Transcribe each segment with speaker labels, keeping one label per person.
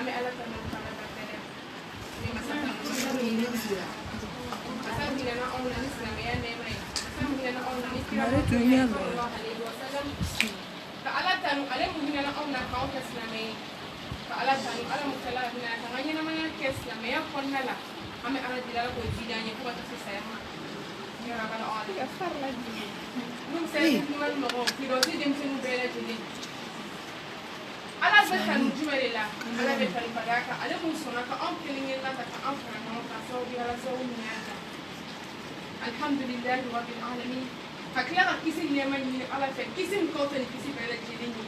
Speaker 1: Ame ala kana kana bakere. Ni masaka. Asal bila na on na Islam ya ne mai. Asal bila na on na ni kira sallallahu alaihi wasallam. Ka ala tanu ale mu bila na on na ka on Islamai. Ka ala tanu ala mu kala bila na nganya na manya ke Islamai ya konnala. Ame ala dilala ko jidanye ko ta saya ma. Ya rabbal alamin. Ya farla di. Num sai ni man mo firozi dem sunu bela jili. Ala bekan jumelela ala bekan padaka ala mun sona ka on kilingen la ka on fara ka so bi ala so mun ya alhamdulillah rabbil alamin hakla ka kisi ne man ni ala fe kisi ko tan kisi bela jilini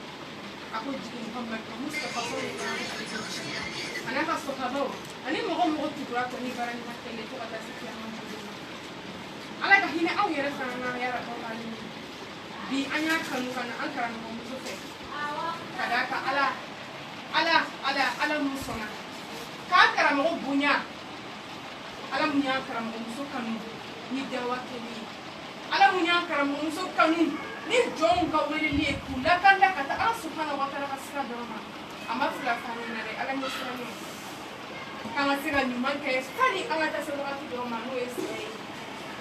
Speaker 1: ako jiki muhammad ko mustafa sallallahu alaihi wasallam ana ka so ka bo ani mo tukura ko ni barani ka tele to ata si ya man ala ka hina aw yara sana ya rabbal alamin bi anya kanu kana an karana mo so fe kadaka ala musona ka karamo bunya ala munya karamo muso kanu ni dawa keni ala munya karamo muso kanu ni jon ka wele li kula kanda kata Allah subhanahu wa ta'ala kasra dama amma fula kanu na re ala musona ni kama sira ni manke stani ala ta sabra ti dama no ese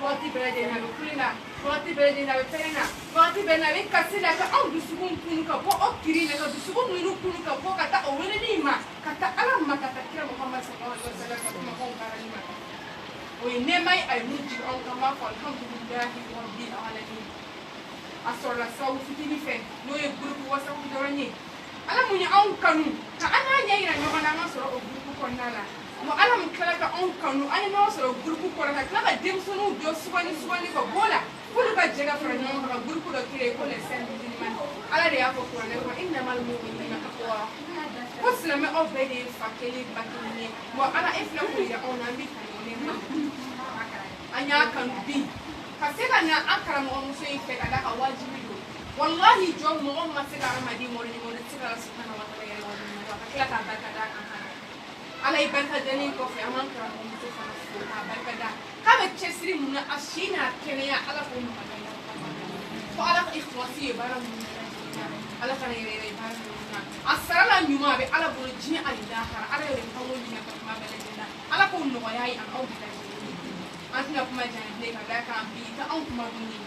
Speaker 1: wati bede na kulina wati bede na perena wati bede na kasila ka au dusukun kunuka bo okirina ka dusukun nuru kunuka bo kata owele lima kata alam makata kira Muhammad sallallahu alaihi wasallam kama kon karalima o nemai ay muji on kama ko alhamdulillah rabbil alamin asora sawu fitini fe no e grupu wasa ku dorani ala munya on kanu ka ana nyaira no kana masoro o grupu ko nala mo ala mu kala ka on kanu ani no so grupu ko la kala dem sunu do subani ko bola kulu ka jega fra no ka grupu do kire ko le sen din man ala de afo ko ne ko inna mal mu'minina aqwa wasla me obedi fakeli bakini mo ala ifla ko ya on ambi kan ne ma anya kan bi kasela na akara mo muso ife kada ka wajibi do wallahi jo mo ma sila ramadi mo ni mo sila subhanahu wa ta'ala ya wa kila ka bakada kan ala ibarka dani ko fi aman ka mo to fa na barka da ka be chesri mun ashina kenya ala ko mo ko ala ikhlasi bara mun ala kana yere bara mun asala nyuma be ala bo jini alida har ala yere ko mo ni ka ma be da ala ko no yayi an au da antina kuma jani ne ka da ka bi ta an kuma duni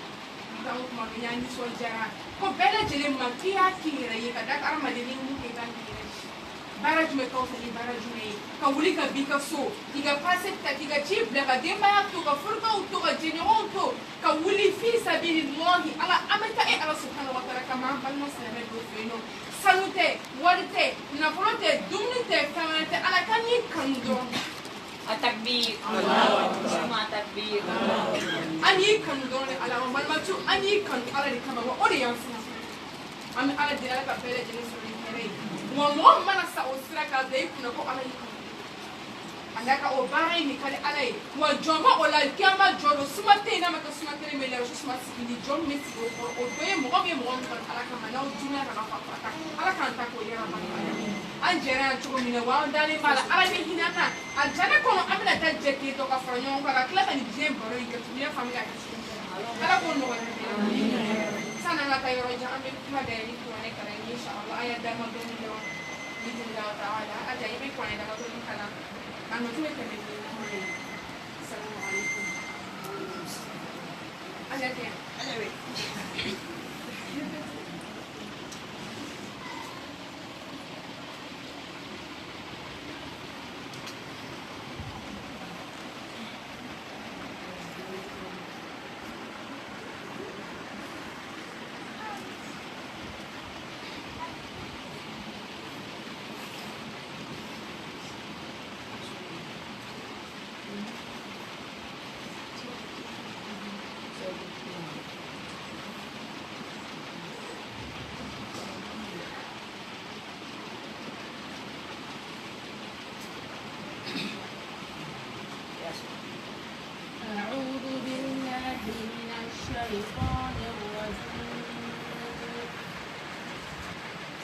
Speaker 1: ta an kuma dunya ni so jara ko bele jele man kiya kire yi ka da ka armadini mun ke kan bara jume ko fani bara jume ka wuli ka bi ka so iga passe ta iga chip la ka demba to ka furka to ka jenero to ka wuli fi sabilillahi ala amata e ala subhanahu wa ta'ala kama ban muslime do feno salute wadite na frote dumnite kamante ala kani kando
Speaker 2: التكبير الله أكبر التكبير
Speaker 1: أني كندو على ما الماتو أني كندو على الكما وأوريانس أم على دي على كبيرة جنس الرجال ومو ما نسأو سرقة ذي كنا كو على الكما عندك أو باي نكالي عليه وجمع ولا الكما جلو سمعتنا ما كسمعتنا ملا وش سمعت سكيني جم مسك أو دوي مغامي على كما ناو جونا على فقط على كان تكو يا رب anjera chuko mina wa ndani mala ala ni hinana ajana kono amina tajeti to ka franyo ka kla ni bien baro yi ka tuya famila ala ko no sana na tayo ja ambe kuma da ni ko ne kala inshallah aya da ma don do ni Allah taala aja ibe ko ne da ko ni kala anu tuwe ka ni assalamu alaikum aja ke ala we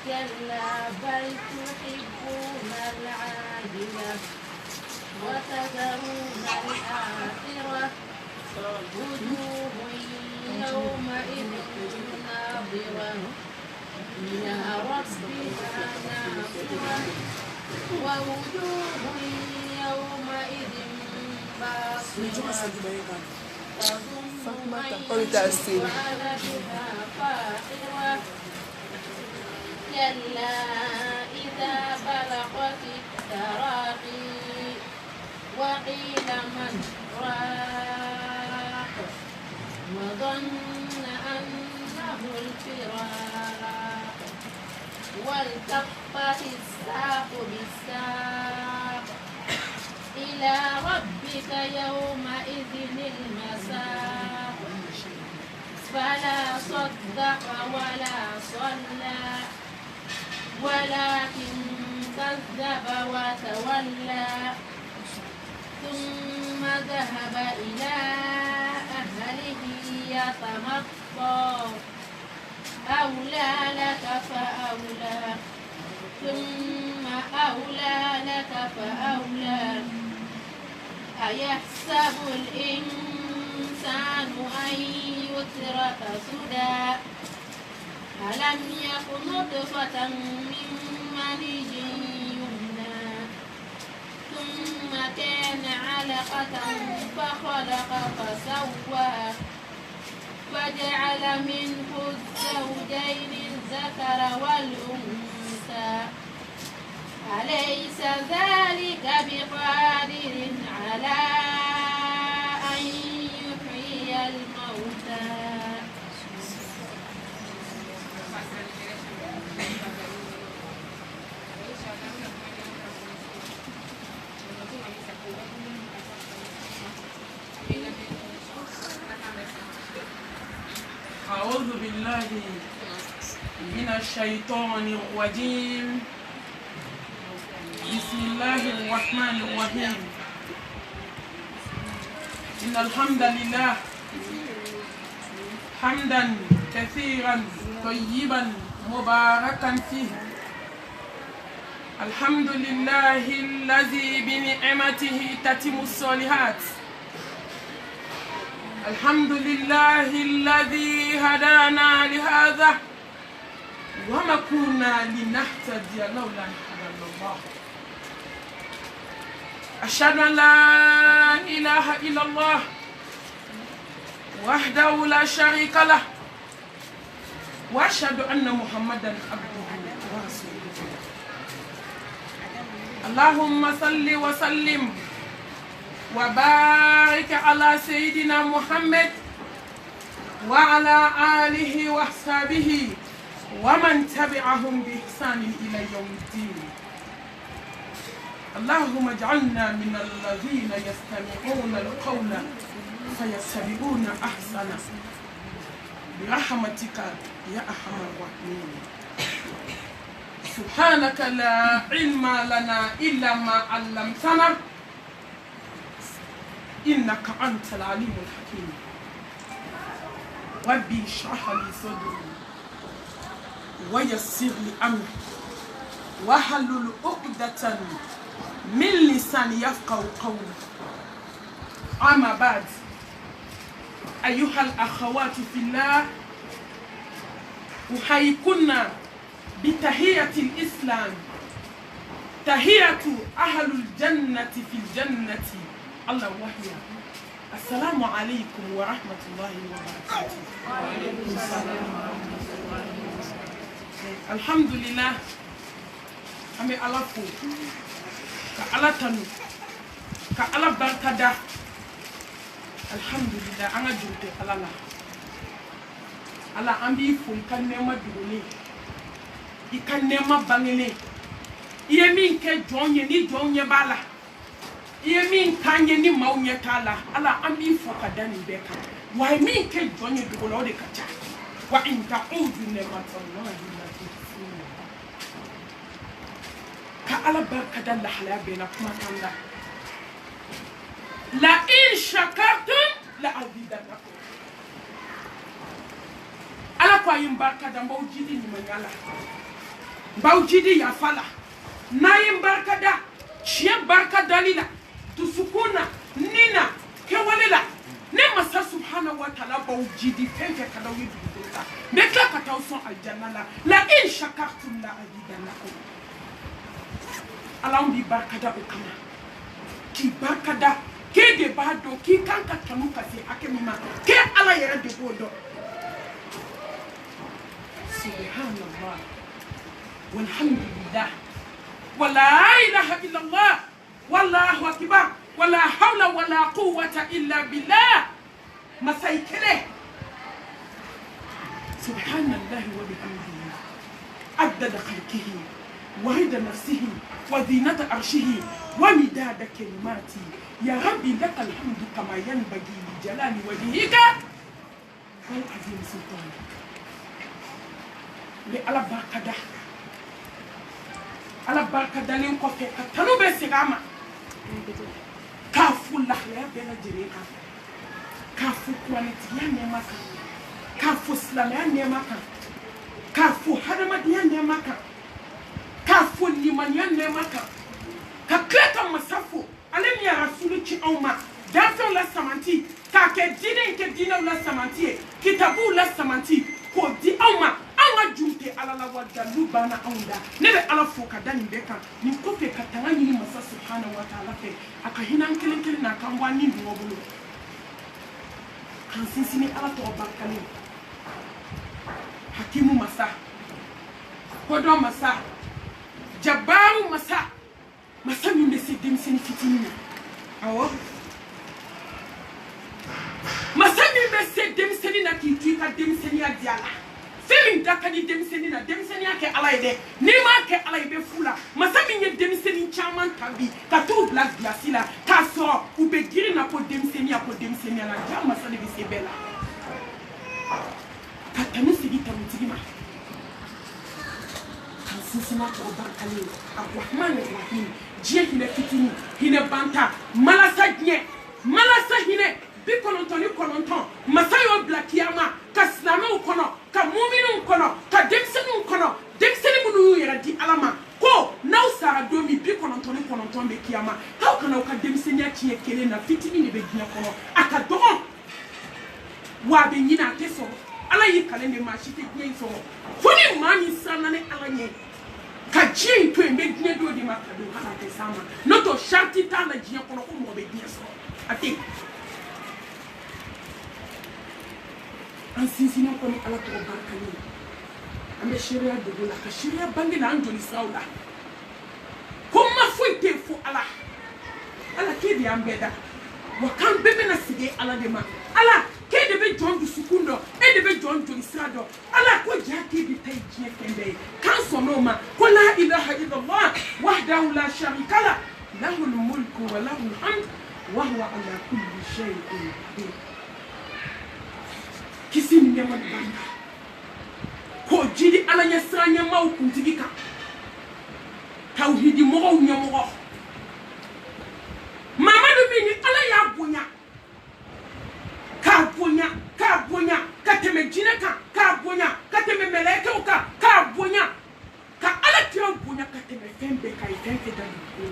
Speaker 3: كلا بل تحبون العاجلة وتذرون الآخرة وجوه يومئذ ناظرة إلى ربها ناظرة ووجوه يومئذ باصرة تظن أن يفعل بها فاقرة كلا إذا بلغت التراقي وقيل من راق وظن أنه الفراق والتفت الساق بالساق إلى ربك يومئذ المساق فلا صدق ولا صلى ولكن كذب وتولى ثم ذهب إلى أهله يتمطى أولى لك فأولى ثم أولى لك فأولى أيحسب الإنسان أن يترك سدى ألم يكن نطفة من مني يمنى ثم كان علقة فخلق فسوى فجعل منه الزوجين الذكر والأنثى أليس ذلك بقادر على أن يحيي الموتى
Speaker 1: أعوذ بالله من الشيطان الرجيم بسم الله الرحمن الرحيم إن الحمد لله حمدا كثيرا طيبا مباركا فيه الحمد لله الذي بنعمته تتم الصالحات الحمد لله الذي هدانا لهذا وما كنا لنهتدي لولا أن هدانا الله أشهد أن لا إله إلا الله وحده لا شريك له وأشهد أن محمدا عبده ورسوله اللهم صل وسلم وبارك على سيدنا محمد وعلى آله وصحبه ومن تبعهم بإحسان إلى يوم الدين اللهم اجعلنا من الذين يستمعون القول فيتبعون أحسنه برحمتك يا أرحم الراحمين سبحانك لا علم لنا إلا ما علمتنا إنك أنت العليم الحكيم ربي اشرح لي صدري ويسر لي أمري واحلل عقدة من لساني يفقهوا قولي أما بعد أيها الأخوات في الله أحييكن بتحية الإسلام تحية أهل الجنة في الجنة الله وحي السلام عليكم ورحمة الله وبركاته الحمد لله أمي الله فو كألا تنو كألا بركدا الحمد لله أنا جوتي على الله على أمي فو كان نما دوني كان نما بانيني يمين كجوني ني جوني بالا Yemin kanye ni maunye tala ala ambi fokada ni beka wa min ke jonye dugo de kacha wa inta udu ne matallahi la tusina ka ala barkada la hala bena kuma tanda la in shakartum la azidannakum ala kwa yin barkada mbawjidi ni manyala mbawjidi ya fala na yin barkada shiya barkada lila tusukuna nina kewalela ne masa subhanahu wa ta'ala bawjidi fenke kada wi duduta me ka kata son aljanna la in shakartum la azidannakum ala bi barkada o kama ki barkada ke de ba do ki kan ka kanu ka se akemima ke ala yɛrɛ de b'o dɔn subhanallah walhamdulillah wala ilaha illallah wallahu akbar wala hawla wala quwwata illa billah masai kele subhanallah wa bihamdihi adada khalqihi wa rida nafsihi wa zinata arshihi wa midada kalimati ya rabbi lakal hamdu kama yanbaghi li jalali wajhika wal azim sultan le ala barkada len ko fe ka tanu be sigama ka fulla ya be na jireka ka fu quality ya ne maka ka fu islam ya ne maka ka fu hadama ya ne maka ka fu liman ya ne maka ka kleta masafu alim ya rasulu ci awma dafa la samanti ka ke dinin la samanti kitabu la samanti ko di awma anga jumte ala la wadalu bana aunda nebe ala fo ka dani beka ni ko fe ka tanga ni masa subhanahu wa ta'ala fe aka hinan kelen na kan wani ndo bulu kan sinsini ala to barkani hakimu masa kodo masa jabaru masa min be se demseni fitini awo masa min be se demseni na ki tu ka demseni adiala Femi dakani demiseni na demiseni yake ala ide ni ma ke ala ibe fula masami nye demiseni chaman kambi ka tu black biasila ka so ube giri na ko demiseni na jama masali bise bela ka tanu sigi tamu tigima kan sisina ko bankali arrahman arrahim je hine fitini hine banta malasa hine bi kononton masayo blakiyama ka islamu kono ka mu'minu kono ka demsenu kono demsenu munu yera di alama ko naw sara domi bi kononton be kiyama how kana ka demsenia tie kele na fitini ne be gina kono aka dogon wa be nyina teso ala yi kale ne ma shite gine so foni mani sana ne ala nye ka jin to be gine do di maka do kana te sama no to shanti ta na gine kono ko mo be gine so ati Ansinsina kono ala to barkani ambe sharia de la ka sharia bangi na anjoli saula kuma fuite fu ala ke di ambeda wakan bebe na sige ala de ma ala ke de be jondu sukundo e de be jondu isado ala ko jaki di tay je kende kan so no ma ko la ilaha illallah wahdahu la sharika la lahu al-mulku wa lahu al-hamd wa huwa ala kulli shay'in qadir kisi ni nyama banda ko jidi ala nya sanya maw kuntigika tawhidi mo nyamo mamadu mini ala ya bonya ka bonya ka teme jina ka bonya ka teme meleke ka bonya ka ala tiyo bonya ka teme fembe ka ifenke da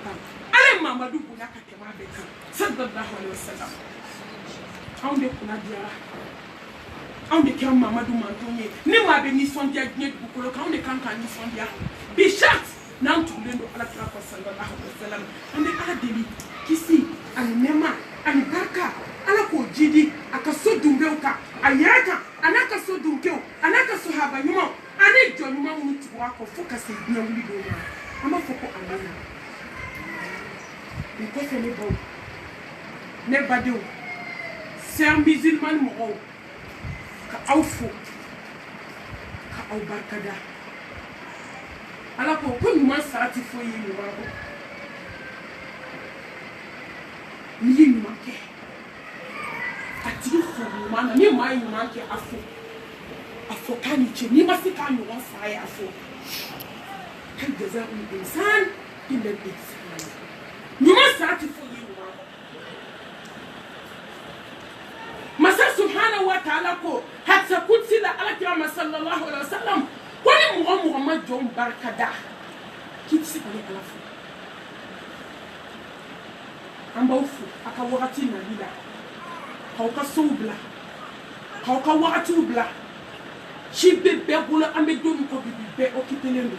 Speaker 1: ka ala mamadu bonya ka teme be ka sallallahu alaihi wasallam onde kuna diara on de kan Mamadou Mantonye ni ma be ni sondia gне du ko kan de kan ni sondia bi chat nan tu lendo ala trafa sallallahu alaihi wasallam on de ala deli kisi an nema an barka ala ko jidi aka so dumbe ka ayaka anaka so dumke anaka so haba nyuma ani jonuma mu tu ko foka se bia wuli do ma ama foko amana ni ko se ne bo ne badeu c'est un musulman mo ka awfo ka aw barkada ala ko nyuma sarati fo yi ni wabo ni nyuma ke ati fo mana ni mai nyuma ke afo kani che ni masika ni wa fa ya afo kan jazaa'u insan illa al-ihsan nyuma sarati fo yi ni wabo masa subhanahu wa ta'ala ko hatta kutsi la alakirama sallallahu alaihi wasallam wani Muhammad John barkada kitsi ale alafu amba ufu aka wakati na bila kauka soubla kauka wakati ubla shibe bebula ambe domi ko bibi be okipelendo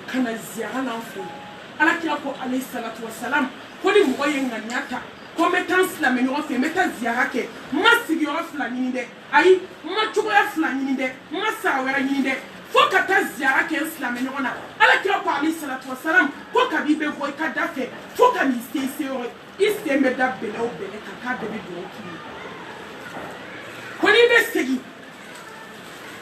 Speaker 1: kana ziara na mfu ala kira ko alayhi salatu wassalam ko ni mɔgɔ ye ŋaniya ta ko n bɛ taa n silamɛ ɲɔgɔn fɛ n bɛ taa ziyara kɛ n ma sigiyɔrɔ 2 ɲini dɛ ayi n ma cogoya 2 ɲini dɛ n ma sara wɛrɛ ɲini dɛ fo ka taa ziyara kɛ n silamɛ ɲɔgɔn na ala kira ko alayhi salatu wassalam ko kabi bɛ bɔ i ka da fɛ fo ka n'i se yɔrɔ i sen bɛ da bɛlɛ o bɛlɛ kan k'a bɛɛ bɛ dugawu k'i ye ko n'i bɛ segin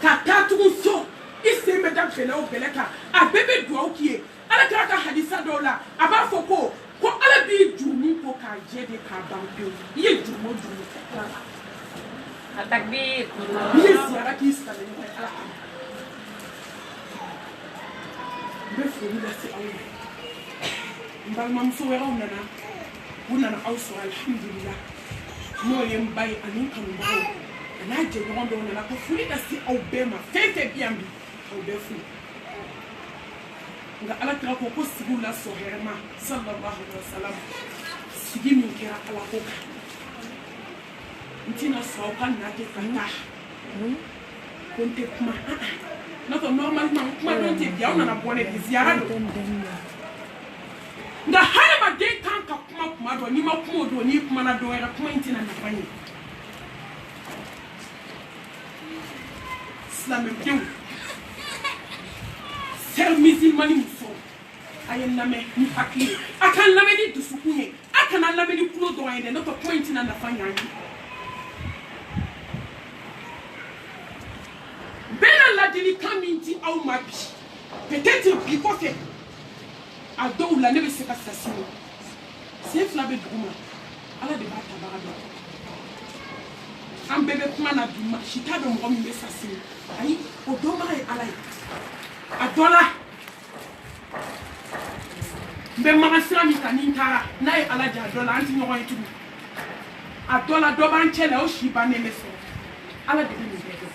Speaker 1: ka taa tugun so i sen bɛ da bɛlɛ o bɛlɛ kan a bɛɛ bɛ dugawu k'i ye ala kira ka hadisa dɔw la a b'a fɔ ko ala b'i jurumu ko k'a jɛ de k'a ban pewu i ye jurumu jurumu kɛ ala la
Speaker 2: a takbir
Speaker 1: n'i ye ziyara k'i silamɛ ɲɔgɔn ye ala kama n bɛ foli lase aw ma n balimamuso wɛrɛw nana u nana aw sɔrɔ alhamdulillah n'o ye n ba ye ani n kanubagaw a n'a jɛɲɔgɔn dɔw nana ka foli lase aw bɛɛ ma fɛn fɛn bi yan bi aw bɛɛ fo nka ala kira ko sigiw la sɔn hɛrɛma sallallahu alaihi wasallam sigi min kɛra ala ko kan n tɛna sɔn aw ka na kɛ ka taa ko n tɛ kuma n'o tɛ normalement kuma dɔn tɛ bi aw nana bɔ ne de ziyara don nka hadamaden kan ka kuma dɔ n'i ma kuma o don n'i kumana dɔ wɛrɛ kuma in tɛna nafa ɲɛ silamɛdenw sɛr musulmani muso a ye lamɛn ni hakili ye a ka lamɛn ni dusukun ye a kana lamɛn ni tulo dɔrɔn ye dɛ n'o tɛ kuma in tɛna nafa ɲɛ an ye n bɛna ladilikan min di aw ma bi peut-être bi kɔfɛ a dɔw la ne bɛ se ka sa sini sen 2 bɛ dugu ma ala de b'a tabaga dɔn an bɛɛ bɛ kuma na bi ma si t'a dɔn mɔgɔ min bɛ sa sini ayi o dɔnbaga ye ala ye a dɔ la n bɛ maga sira min kan ni n taara n'a ye ala jɛ a dɔ la an tɛ ɲɔgɔn ye tugun a dɔ la dɔ b'an cɛ la o si bannen bɛ sɔrɔ ala de bɛ nin bɛɛ dɔn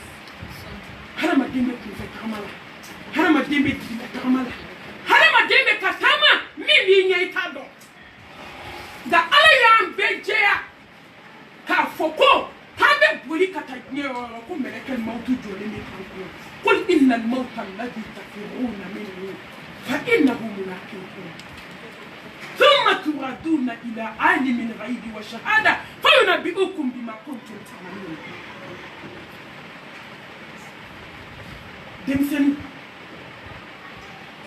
Speaker 1: hadamaden bɛ kunfɛ tagama la hadamaden bɛ digila tagama la hadamaden bɛ ka taama min b'i ɲɛ i t'a dɔn nka ala y'an bɛɛ jɛya k'a fɔ ko k'an bɛ boli ka taa diɲɛ yɔrɔ ko mɛlɛkɛ mawutu jɔlen bɛ k'an kɔnɔ qul inna al-mawta alladhi tafirruna minhu fa innahu mulaqikum thumma turaduna ila alimi al-ghaybi wa shahada fayunabbi'ukum bima kuntum ta'malun denmisɛnnin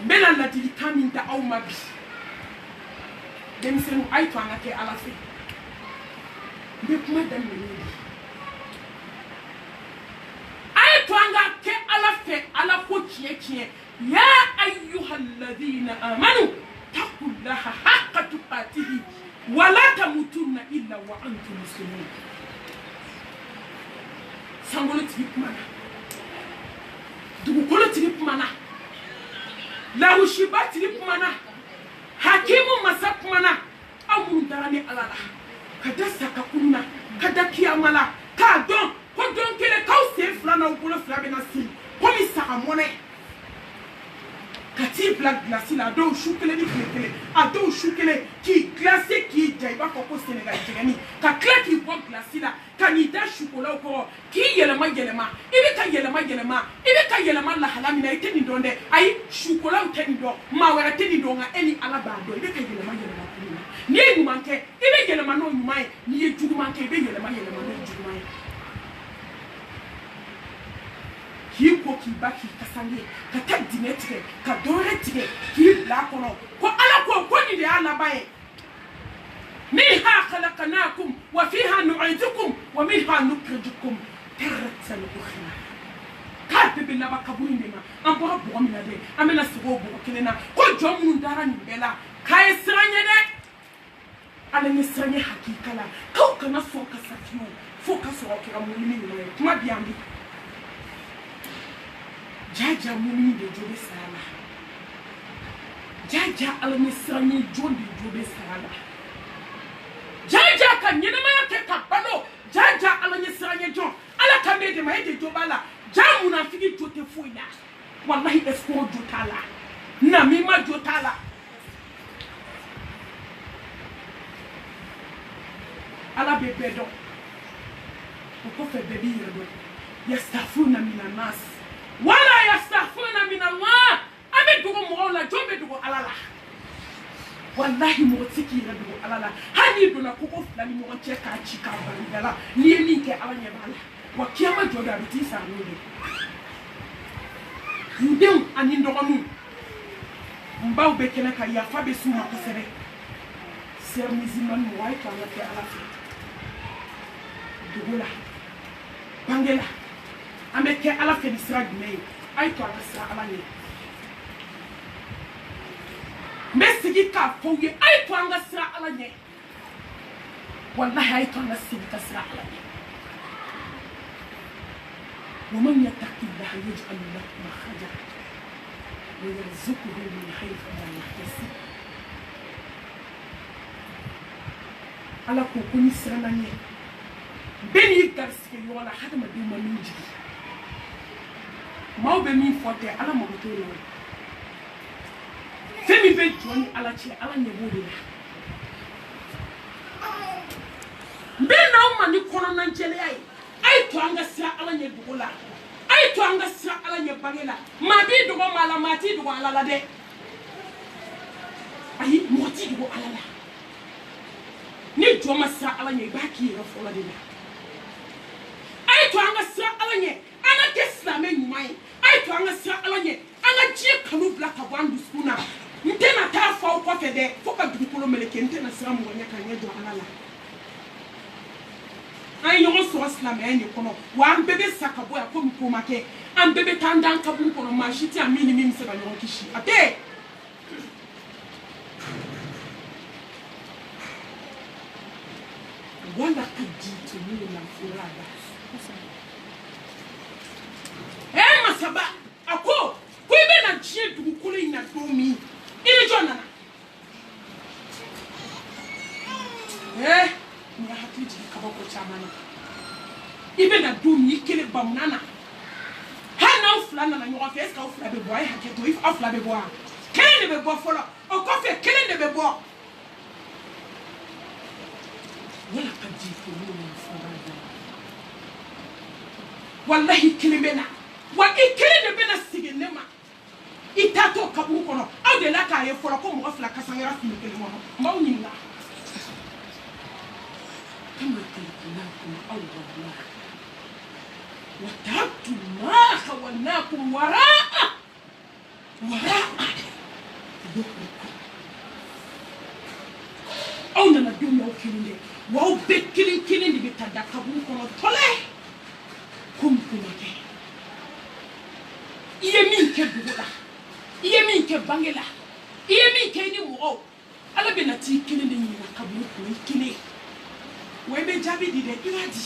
Speaker 1: n bɛna ladilikan min ta aw ma bi denmisɛnninw a ye to an ka kɛ ala fɛ n bɛ kuma daminɛ n'o ye a ye to an ka kɛ ala fɛ ala ko tiɲɛ tiɲɛ ya ayyuhalladhina amanu taqullaha haqqa tuqatihi wa la tamutunna illa wa antum muslimun sankolo tigi kumana dugukolo tigi kumana lawusiba tigi kumana hakimu masa kumana aw minnu dara ni ala la ka da sakakuru na ka da kiyama la k'a dɔn ko don kelen k'aw sen 2 n'aw bolo 2 bɛna siri komi saga mɔnɛ ka t'i bila gilasi la a dɔw su 1 ni tile 1 a dɔw su 1 k'i glacé k'i ja i b'a fɔ ko Sénégal jɛgɛni ka tila k'i bɔ gilasi la ka n'i da sukolaw kɔrɔ k'i yɛlɛma yɛlɛma i bɛ ka yɛlɛma yɛlɛma i bɛ ka yɛlɛma lahala min na i tɛ nin dɔn dɛ ayi sukolaw tɛ nin dɔn maa wɛrɛ tɛ nin dɔn nka e ni ala b'a dɔn i bɛ ka yɛlɛma yɛlɛma kun na n'i ye ɲuman kɛ i bɛ yɛlɛma n'o ɲuman ye n'i ye juguman kɛ i bɛ yɛlɛma yɛlɛma n'o juguman ye k'i ko k'i ba k'i kasange ka taa dingɛ tigɛ ka dɔwɛrɛ tigɛ k'i bila a kɔnɔ ko ala ko nin de y'a laban ye minha khalaqnakum wa fiha nu'idukum wa minha nukhrijukum taratan ukhra k'a bɛɛ bɛ laban kaburu in de ma an bɔra bɔgɔ min na dɛ an bɛna sigi o bɔgɔ kelen na ko jɔn minnu dara nin bɛɛ la k'a ye siran ɲɛ dɛ ala ye siran ɲɛ hakika la k'aw kana sɔn ka sa fiyewu fo ka sɔrɔ kɛra mumini ɲuman ye kuma bi yan bi jaja mumini de jo bɛ sara la jaja ala ye siran ɲɛ jɔn de jo bɛ sara la jaja ka ɲɛnamaya kɛ ka balo jaja ala ye siran ɲɛ jɔn ala ka bɛ dɛmɛ e de jo b'a la ja munafiki jo tɛ foyi la wallahi escroc jo t'a la namima jo t'a la ala bɛ bɛɛ dɔn o kɔfɛ bɛɛ b'i yɛrɛ dɔn yastaghfiruna minan nas wala yastaghfiruna min Allah an bɛ dogo mɔgɔw la jɔn bɛ dogo ala la wallahi mo tiki na do alala hani do na koko flani mo che ka chi ka bandala ni ni ke awanye bala wa kiyama joda biti sa no de ndem ani ndogonu mbaw be kena ka ya fa be suma ko sere ser musulman mo way ka ngate ala fi dugula bangela ambe ke ala fe di sira gmey ay to ala sira ala ni mesigi ka fowye ay to anga sira ala ni wallahi ay to anga sira sira ala ni ومن يتق الله يجعل له مخرجا ويرزقه من حيث لا يحتسب ala ko kuni sirana nye beni garske yola hada ma duma minji maw be min fote ala ma to yo femi be joni ala che ala nye bodo ben na o mani kono nan jele ay to anga sira ala nye dugula ay to anga sira ala nye bagela ma bi dugo mala mati dugo ala la de ay moti dugo ala la ni to ma sira ala nye ba ki ro fo la de ay to anga sira ala nye ana ke islame nyumai ay to anga sira ala nye ana ji kanu black abandu skuna ntena ta fa ko fe de fo ka dugo meleke ntena sira mo nya kan nye do ala la ay yo so islam en kono wa bebe sakabo ya ko mko make am bebe tandan kabu kono ma shiti amini mimi se ba yo kishi ate wala kajitu ni na furada masaba ako ko be na jie du kulu ina domi ile jona ni hakiti kabako chamani ibe na domi ikele bamnana hana uflana na nyo fa eska ufla be boy haketo if ufla be boy kele be boy folo o ko fe kele be boy wala kajitu ni furada wallahi kilimena wa ikele be na sigenema itato kabu kono aw de la ka ye folo ko mo fla kasangera fi kele mo mbaw nyinga كما خلقناكم أول مرة وتركتم ما خولناكم وراء ظهوركم أو نمدوم يو كيلين واو بكيلين كيلين دي بتدكبون كنا طلع كم كي يمين كدولا يمين كبانجلا يمين كيني مو على بناتي كيلين دي نكبون كيلين webe jabi di de ibadi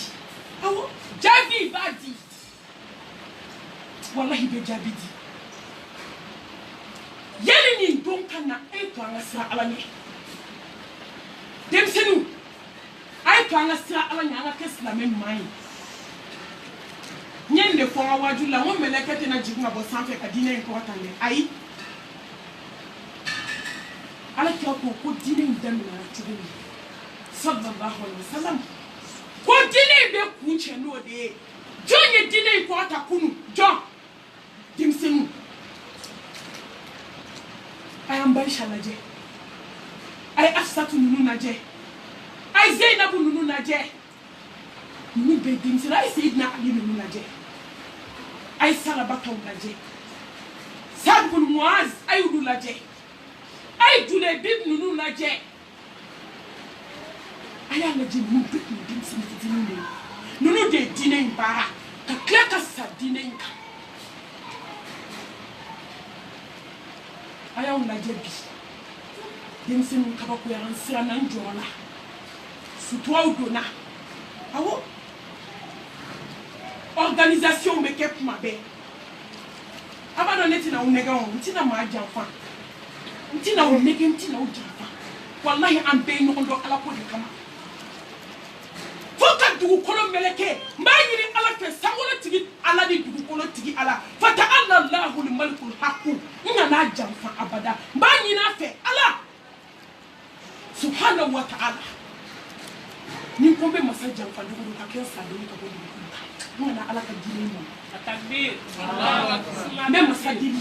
Speaker 1: awo jabi ibadi wallahi be jabi di yeli ni don kana e to anasra alani dem senu ay to anasra alani anga keslame mai nyende fo awaju la mo melekete na jiguna bo sanfe ka dine ko tane ai ala ko dine ndam na tuguni sallallahu alaihi wasallam ko dine be kunche no de jonye dine ko ta kunu jo dimsenu ayam bai shalaje ay afsatu nunu naje ay zainabu nunu naje ni be dimsira ay sayyidina ali nunu naje ay salabatu naje sad bin muaz ay udu naje ay julebib nunu naje aya na ji mu bit mu dim sin dine nunu de dine bara ka klaka sa dine ka aya na je bi dim sin ka ba ko ya ansira na njola sutwa udona awo organisation me kep mabe abado neti na unega on ntina ma ajanfa ntina unege ntina ujanfa wallahi ambe no ndo ala ko de kama foka dugu kolo meleke mbayiri ala ke sangola tigi ala di dugu kolo tigi ala fata Allahu al-malikul haqq ina na jamfa abada mbayina fe ala subhanahu wa ta'ala ni kombe masa jamfa dugu ka ke sa dugu ka dugu ina ala ka dini mo takbir Allahu akbar me masa dini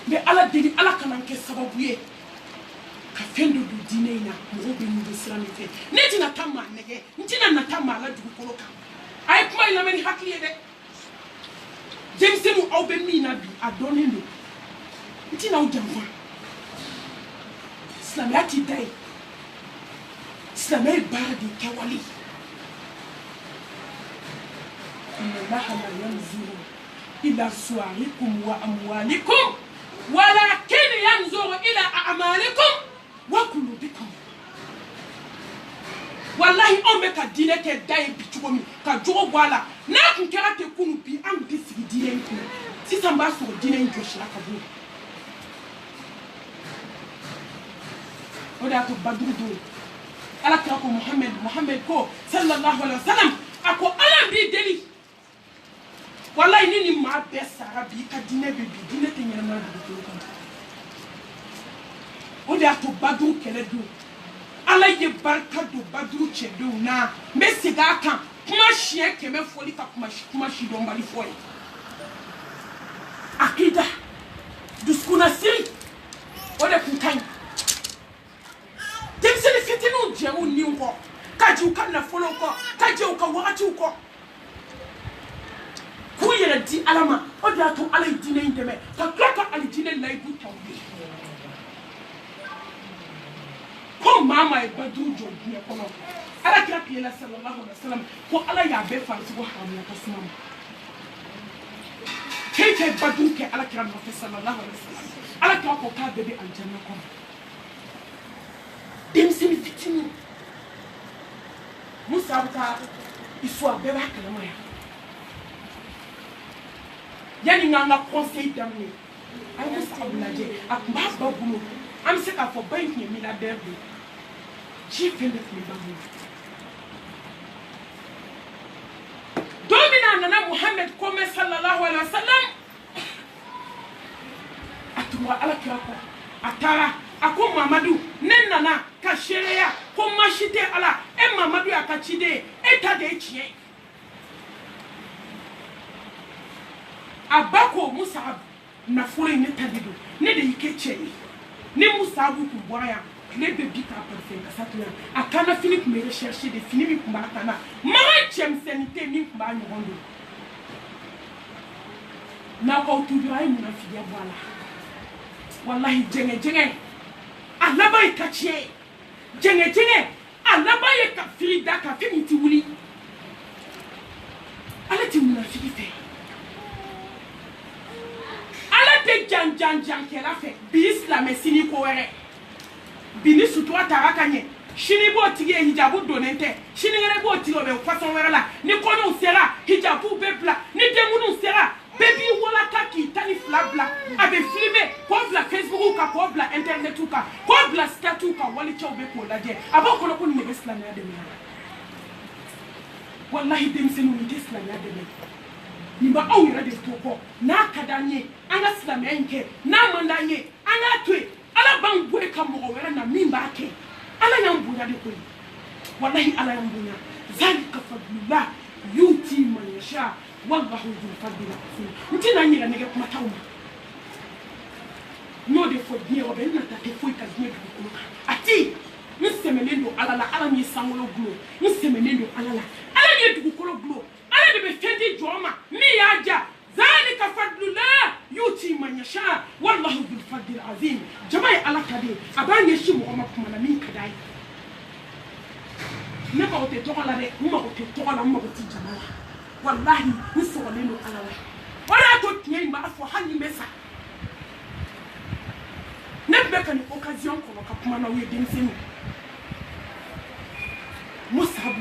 Speaker 1: be ala dini ala kanan ke sababu ye
Speaker 4: ka fendo du dine ina mo be mu islam fe ne tina tamma nege ntina na tamma la du ko ka ay kuma ila meni hakliye de jemse mu aw be mi na bi adonendo ntina o jamfa islam ya ti dai islam ay bardi kawali inna allaha la yanzuru ila suwarikum wa amwalikum ولكن ينظر إلى أعمالكم وقلوبكم والله أمك دينك داي بتشومي كجو ولا ناكن كرات يكون بي أم بيسي دينك سيسان باسو دينك جوشلا كبو وده أتو بدرو على كراكو محمد كو صلى الله عليه وسلم أكو ألم بي دلي والله نيني ما بس عربي كدينه بيبي دينه تنينا ما بيقولوا كم وده أتو بدو كله ala ye barka do badru chedo na mesiga kan kuma shie keme foli ka kuma shi do mbali foi akida duskuna siri ode kuntan demseli fitinu je o ni wo kaji u kan na folo ko kaji u ka wakati u ko ku yere di alama ode ato ala dine ndeme ka klaka ali dine lay bu tawbi ko mama e badu jo ne kono ala kira piyela sallallahu alaihi wasallam ko ala ya be farsi ko hamu ka suma ke badu ke ala kira no sallallahu alaihi wasallam ala kira ko ka bebe aljanna ko dem semi fitini musa buka isu abeba kala moya yani nganga conseil damni ay musa abulaje akba babuno am se ka fo bank ni milliardaire bi ci fende ni babu domina nana muhammad kome sallallahu alaihi wasallam atwa ala kirako atara ako mamadu nenana ka shereya ko mashite ala e mamadu akachide eta de chie abako musab na fure ni tadido ne de ikeche ni musabu ku boya ne be bika parfait ka satuna akana fini ku me rechercher de fini mi ku makana ma chem senite mi ku ba nyondo na ko tudu ay mu na fiya bala wallahi jenge alaba ikachie jenge alaba ye ka frida ka fini ti wuli ala ti mu na fife ala te jan kela fe bi islam sini ko were bini sutura tarakanye shini bo tige hijabu donente shini ngere bo tige be façon were la ni kono sera hijabu bebla ni demunu sera baby wala kaki tani flabla abe filmer ko bla facebook ka ko bla internet ka ko bla statut ka wali chawbe ko laje aba kono ko ni islam ya de mi wallahi dem senu ni islam ya de mi ni ba awira de toko na kadanye anga islam ya nke na mandanye anga twe ala ban boy ka mo wera na mimba ke ala yambunya de ko wallahi ala yambunya zalika fadlullah yuti man yasha wallahu dhul fadli azim ntina nyira nege kuma tawma no de fo die o be na ta te fo ka die ko ati ni semenendo ala la ala ni sanwolo glo ni semenendo ala la ala ni du ko glo ala de be fendi joma mi yaja ذلك فضل الله يؤتي من يشاء والله ذو الفضل العظيم جماعه على كده ابان يشي محمد كما من كداي نبا اوتي تولا دي ما اوتي تولا ما اوتي جماعه والله نسولينو على الله ولا توتني ما افو حني مسا نبكا ني اوكازيون كو كما na وي دين سينو مصعب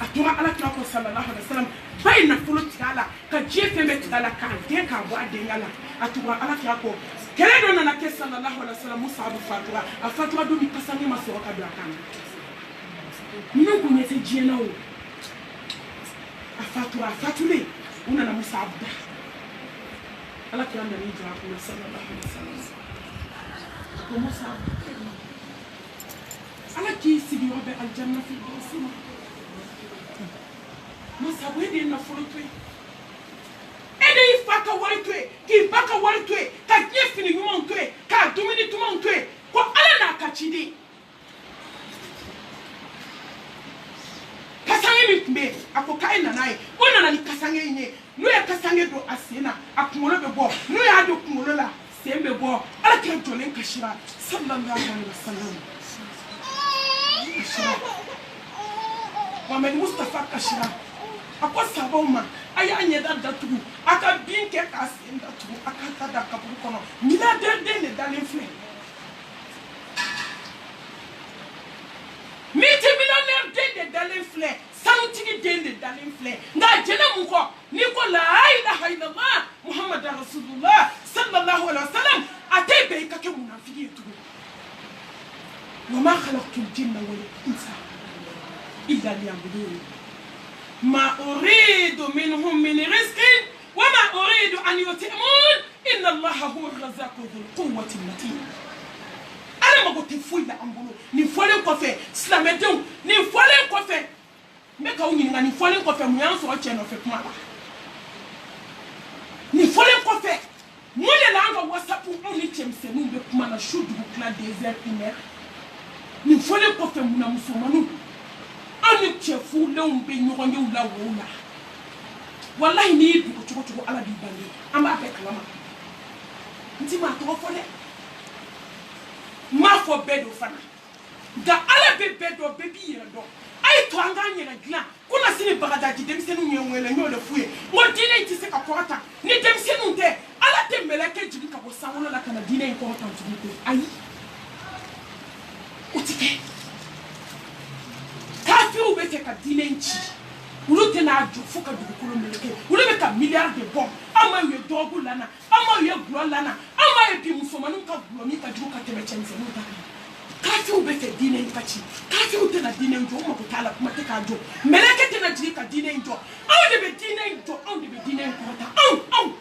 Speaker 4: اتوا على كده صلى الله عليه وسلم bayna fulo tikala ka jefe me tikala ka de ka bo adengala atuwa ala kyako kele do na ke sallallahu alaihi wasallam musabu fatwa afatwa do mi pasani maso ka do akana nugu nyete jiena o afatwa fatule una na musabu da ala kyanda ni jira ko sallallahu alaihi wasallam ko musabu ala ki sigi obe aljanna fi basima Masa wede na folotwe ede ifaka waritwe ki baka waritwe ka nyefini yumontwe ka dumini tumontwe ko ala na kachidi kashira sallallahu alaihi wasallam kashira Mohamed Mustafa kashira akwa saboma aya anye da tugu aka binke kasi nda tugu aka tada kapuru kono mila de ne dalin fle miti millionnaire de dalin fle sanutigi de dalin fle nga jena muko niko la ilaha illallah Muhammad Rasulullah sallallahu alaihi wasallam atebe ikake munafiki tugu wama khalaqtul jinna wal insa illa liya'budun ما أريد منهم من رزق وما أريد أن يطعمون إن الله هو الرزاق ذو القوة المتين أنا ما قلت فوي لا أمبولو نفولين كوفي سلامدون نفولين كوفي مكاوني نفولين كوفي ميان سو أتشينو في كمالا نفولين كوفي مولي لانغا واسابو أوني تيمسنو بكمالا شود بكلا ديزير إمير نفولين كوفي منا مسومانو ani chefu leumbe nyogonye ula wula wallahi ni du chuko ala bi bande amba be kalama nti ma to fole ma fo bedo fana da ala be bedo bebi yera do ay to anga nyera gla kuna sini bagada ji dem senu nyewele nyole fuye mo dine ti se ka porta ni dem senu te ala te meleke jibi ka bo sawolo la kana dine ko tan tugu ay utike kafiru bete ka dinenchi ulu tena aju fuka dukulu meleke ulu be ka milliard de bon ama ye dogu lana ama ye glo lana ama ye bi musomanu ka glo ni ka juka tebe chenze nuta kafiru bete dinenchi kafiru tena dinenjo mo ko tala kuma te ka jo meleke tena jiri ka dinenjo awu de be dinenjo awu de be dinenjo ta awu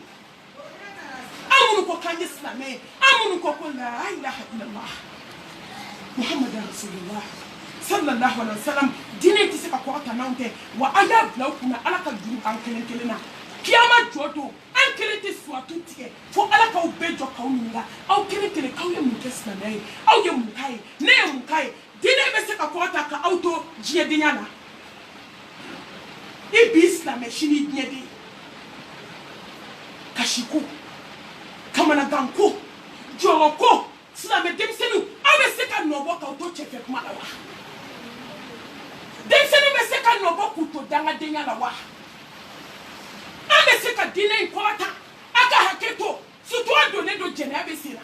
Speaker 4: amunu ko kanje islame amunu ko la ilaha illallah muhammadur rasulullah sallallahu alaihi wasallam dine ti se ka ko ta nante wa aya blau kuna ala ka duru an kelen na kiyama jodo an kelen ti so atutie fo ala ka obejo ka uninga au kelen ka ye mutesna nay au ye mukai ne ye mukai dine be se ka ko ta ka auto jie dinyana ibis la machine nyedi kashiko kamana ganko joroko sila me demsenu abe se ka no boka auto chefe kumala wa demsenu be se ka no boku to danga denya la wa abe se ka dine ikota aka haketo suto adone do jene abe sira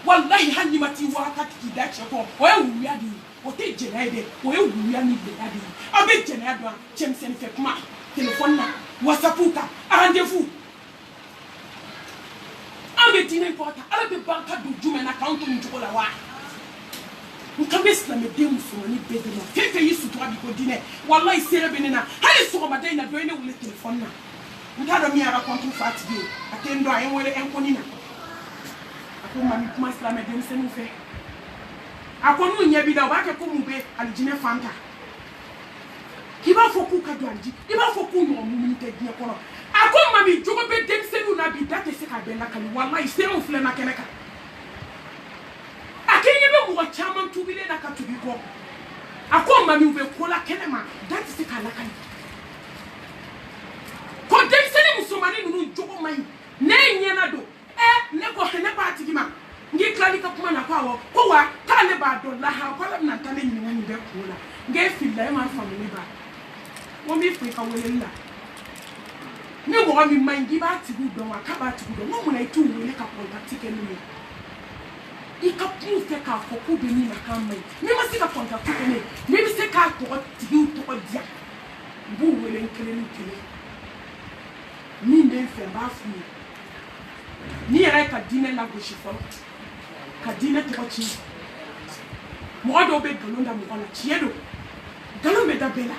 Speaker 4: wallahi hanni mati wa ka tikida cheko o e wuya di o te jene ide o e wuya ni de ade abe jene ado chemsen fe kuma telephone na whatsapp ka rendez-vous abe dine ikota ala be banka do jume na account njuko la wa nkambe sila me de musumani bede na fefe yisu to abi ko dine wallahi sere benena hali so ma dai na do ene wule telephone na ntado mi ara kontu fatigi atendo ayen wele enkonina ako mami kuma sila me de musenu fe akonu nya bi da ba ke ko mu be aljine fanta kiba foku ka do alji kiba foku no mu mi te dine kono ako mami jogo be de musenu na bi date se ka be na kali wallahi sere on fle na keneka akenye be mu chama tubile na katubiko ako mami ube kola kenema that is ka lakani ko demseni musumani nunu jogo mai ne nyena do ne ko hene ba tigima ngi klali ka kuma na kwawo ko wa ka le ba do la ha ko na tane ni ngani be kola nge filla ma family ba wo mi fi ka wele la ni mo mi mangi ba tigu do wa ka ba tigu do mo mo na itu wele ka ko tike ni ika pufe ka foku beni na kamai ni masika konta kene ni bise ka to tigi to dia bu wele nkele nkele ni nde fe ba fu ni era ka dine la go shifo ka dine to chi mo do be galonda mo ala chiedo galombe da bela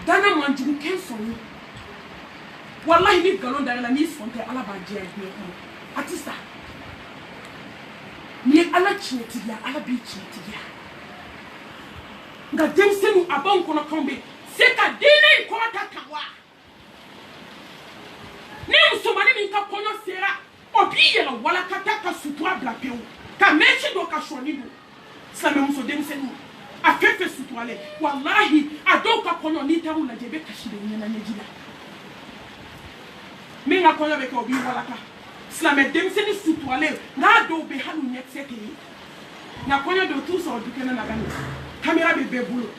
Speaker 4: dana manju kenso ni wallahi ni galonda la ni fonte ala ba dia ni ko atisa ni ala chitiya ala bi chitiya nga demsenu abon kono kambe se ka dine ko takawa ni musomani min ka kono sera obi yela wala kataka sutura blapeu ka mechi do ka shoni do same muso demsenu afefe sutura le wallahi adoka kono ni taru la jebe ka shide nyana nyejila minga kono be ko obi wala ka silamɛ denmisɛnnin suturalen n'a dɔw bɛ hali u ɲɛkisɛ tɛ ye nka kɔɲɔ don t'u sɔrɔ du kɛnɛ na ka ɲɛ kamera bɛ bɛɛ bolo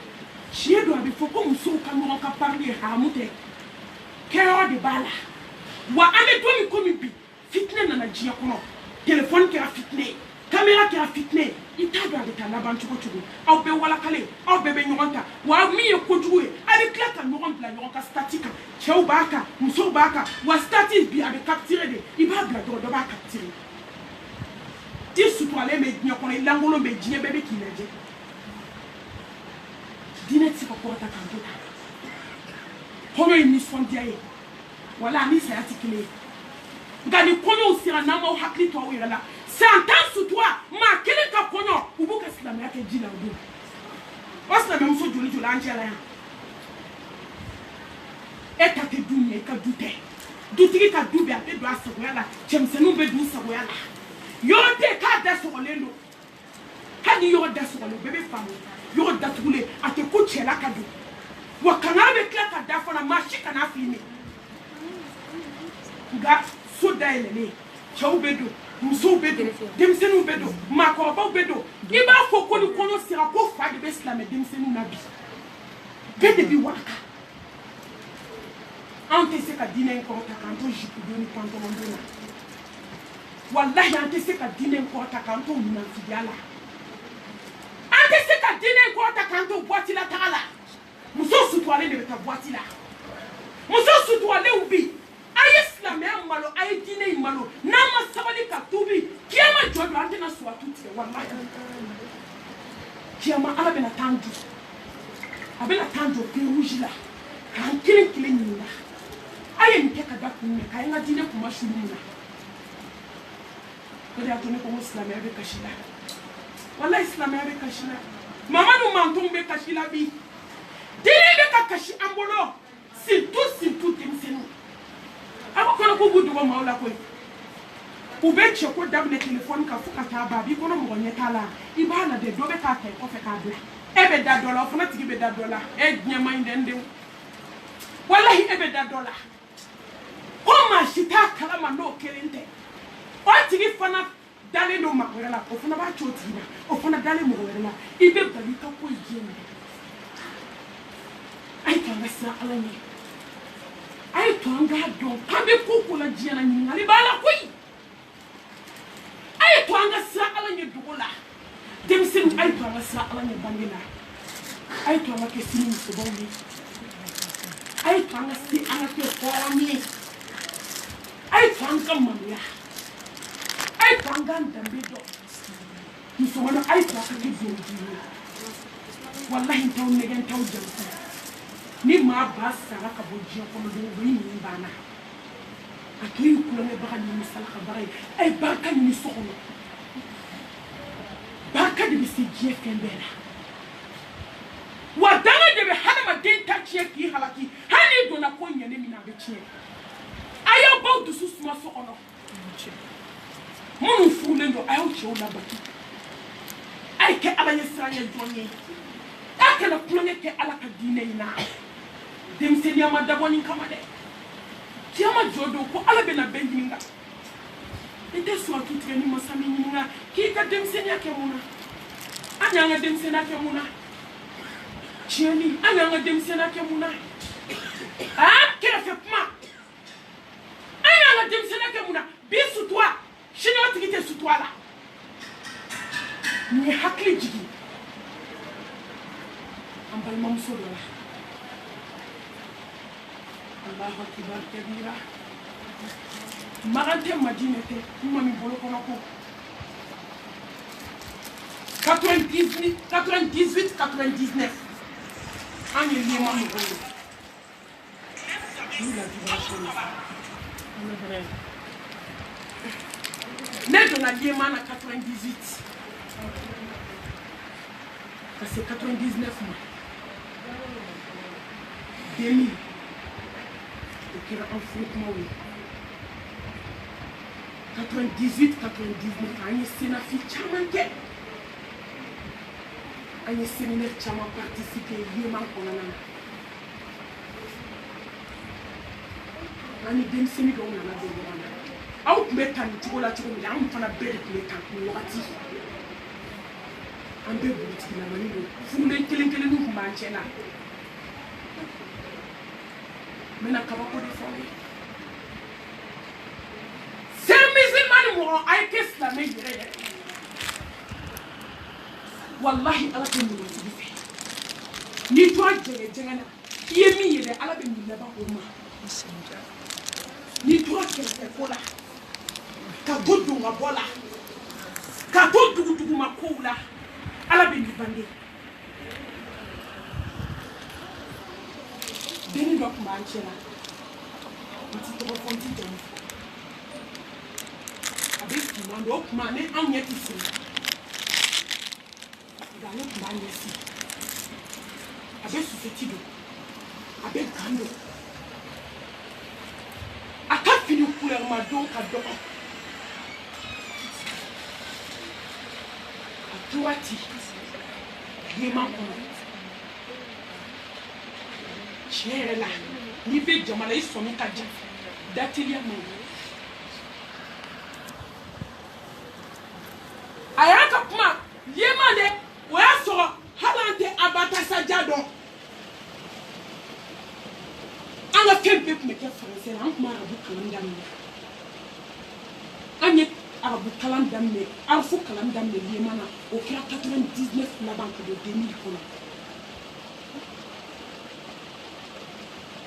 Speaker 4: tiɲɛ don a bɛ fɔ ko musow ka ɲɔgɔn ka parili ye haramu tɛ kɛyɔrɔ de b'a la wa an bɛ don min komi bi fitinɛ nana diɲɛ kɔnɔ telefɔni kɛra fitinɛ ye kamera kɛra fitinɛ ye i t'a dɔn a bɛ taa laban cogo cogo aw bɛɛ walakalen aw bɛɛ bɛ ɲɔgɔn ta wa min ye kojugu ye a bɛ tila ka ɲɔgɔn bila ɲɔgɔn ka stati kan cɛw b'a kan musow b'a kan wa stati bi a bɛ capturer de i b'a bila dɔrɔn dɔ b'a capturer i suturalen bɛ diɲɛ kɔnɔ i lankolon bɛ diɲɛ bɛɛ bɛ k'i lajɛ diinɛ tɛ se ka kɔrɔta k'an to tan kɔɲɔ ye nisɔndiya ye wala ani saya tɛ kelen ye nka ni kɔɲɔw sera n'an m'aw hakili to aw yɛrɛ la san tan sutura maa kelen ka kɔɲɔ u b'u ka silamɛya kɛ ji la o don o silamɛmuso joli joli an cɛ la yan e ta tɛ du ɲɛ i ka du tɛ dutigi ka du bɛ a tɛ don a sagoya la cɛmisɛnninw bɛ don sagoya la yɔrɔ tɛ k'a da sɔgɔlen don hali ni yɔrɔ da sɔgɔlen bɛɛ bɛ faamu yɔrɔ datugulen a tɛ ko cɛla ka don wa kangari bɛ tila ka da fana maa si kana filime nka so dayɛlɛlen cɛw bɛ don musow bɛ don denmisɛnninw bɛ don maakɔrɔbaw bɛ don i b'a fɔ ko ni kɔɲɔ sera ko fa de bɛ silamɛ denmisɛnninw na bi bɛɛ de bɛ waraka an tɛ se ka diinɛ in kɔrɔta k'an to jipudon ni pantalondon na walahi an tɛ se ka diinɛ in kɔrɔta k'an to minanfiya la an tɛ se ka diinɛ in kɔrɔta k'an to boîte la taga la muso suturalen de bɛ taa boîte la muso suturalenw bi a ye silamɛya malo a ye diinɛ in malo n'an ma sabali ka tuubi kiyama jɔ don an tɛna suratu tigɛ walahi kiyama ala bɛna t'an jɔ a bɛna t'an jɔ feu rouge la k'an kelen kelen ɲininka a ye nin kɛ ka da kun minɛ k'a ye n ka diinɛ kuma sulu min na o de y'a to ne ko n ko silamɛya bɛ kasi la walahi silamɛya bɛ kasi la mamadu mantonw bɛ kasi la bi diinɛ bɛ ka kasi an bolo surtout denmisɛnninw a ko kɔnɔ k'u b'u dogo maaw la koyi u bɛ cɛ ko daminɛ telefɔni kan fo ka taa ban a b'i kɔnɔ mɔgɔ ɲɛ t'a la i b'a lajɛ dɔ bɛ k'a ta i kɔfɛ k'a bila e bɛ da dɔ la o fana tigi bɛ da dɔ la e diɲɛ man ɲi dɛ n denw walahi e bɛ da dɔ la ko maa si t'a kalama n'o kelen tɛ o tigi fana dalen don maa wɛrɛ la o fana b'a ci o tigi la o fana dalen mɔgɔ wɛrɛ la i bɛ bali i ka ko diɲɛ minɛ a ye to an ka siran ala ɲɛ a ye to an k'a dɔn k'an bɛ ko ko la diɲɛ na ɲininkali b'a la koyi a ye to an ka siran ala ɲɛ dogo la denmisɛnninw a ye to an ka siran ala ɲɛ bange la a ye to an ka kɛ sini musobaw ye a ye to an ka se an ka kɛ hɔrɔn ye a ye to an ka maloya a ye to an k'an danbe dɔn musomanu a ye to an ka kɛ jɔnji ye walahi n t'aw nɛgɛ n t'aw janfa ni maa ba sara ka bɔ diɲɛ kɔnɔ don o ye nin banna a to ye kulonkɛbaga ɲini salakabaga ye a ye barika ɲini so kɔnɔ barika de bɛ se diɲɛ fɛn bɛɛ la wa danga de bɛ hadamaden ta tiɲɛ k'i halaki hali n'i donna ko ɲɛnen min na a bɛ tiɲɛ a y'aw baw dusu suma so kɔnɔ minnu furulen don a y'aw cɛw labato a ye kɛ ala ɲɛ siran ɲɛ jɔn ye a kana kulonkɛ kɛ ala ka diinɛ in na denmisɛnniya ma dabɔ nin kama dɛ kiyama jɔ don ko ala bɛna bɛɛ ɲininka i tɛ suratu tigɛ ni masa min ɲininka k'i ka denmisɛnniya kɛ mun na an y'an ka denmisɛnniya kɛ mun na tiɲɛni an y'an ka denmisɛnniya kɛ mun na kɛrɛfɛ kuma an y'an ka denmisɛnniya kɛ mun na bi sutura sini o tigi tɛ sutura la nin ye hakili jigin an balimamuso dɔ la Allahu akibar kabira magan tɛ Madinɛ tɛ n ma min bolo kɔnɔ ko 98 99 an ye liema mɔgɔw ye ne donna liema na 98 ka se 99 ma 2000 o kɛra an furu kumaw ye 98 99 an ye senafi caman kɛ an ye séminaire caman participer liema kɔnɔna na an ni denmisɛnnin dɔw nana don ɲɔgɔn na aw kun bɛ tan ni cogo la cogo min na anw fana bɛɛ de kun bɛ tan nin wagati an bɛɛ burutigilamanin don furulen kelen kelenninw kun b'an cɛ la n bɛna kabako de fɔ aw ye c'est musulman ni mɔgɔ a ye kɛ silamɛ yɛrɛ yɛrɛ wallahi ala tɛ minɛtigi fɛ n'i tora jɛgɛjɛgɛ na i ye min ye dɛ ala bɛ nin laban o ma n'i tora kɛrɛfɛko la ka to dongabɔ la ka to duguduguma kow la ala bɛ nin bange denni dɔ tun b'an cɛ la n ti tɔgɔ fɔ n ti jamu a bɛ finman don o tuma ni anw ɲɛ ti siri nka ale tun b'a ɲɛsin a bɛ susɛti don a bɛ gan don a ka fini kulɛrima don ka dɔgɔ a tora ten bilenman kɔnɔ tiɲɛ yɛrɛ la n'i bɛ jama la i sɔmi ka jan dateliya man ɲi a y'a ka kuma bilenman dɛ o y'a sɔrɔ hali an tɛ abatasaja dɔn an ka fɛn bɛɛ tun bɛ kɛ faransɛ la an tun bɛ arabu kalan daminɛ an ye arabu kalan daminɛ arafu kalan daminɛ bilenman na o kɛra 99 laban ka don 2000 kɔnɔ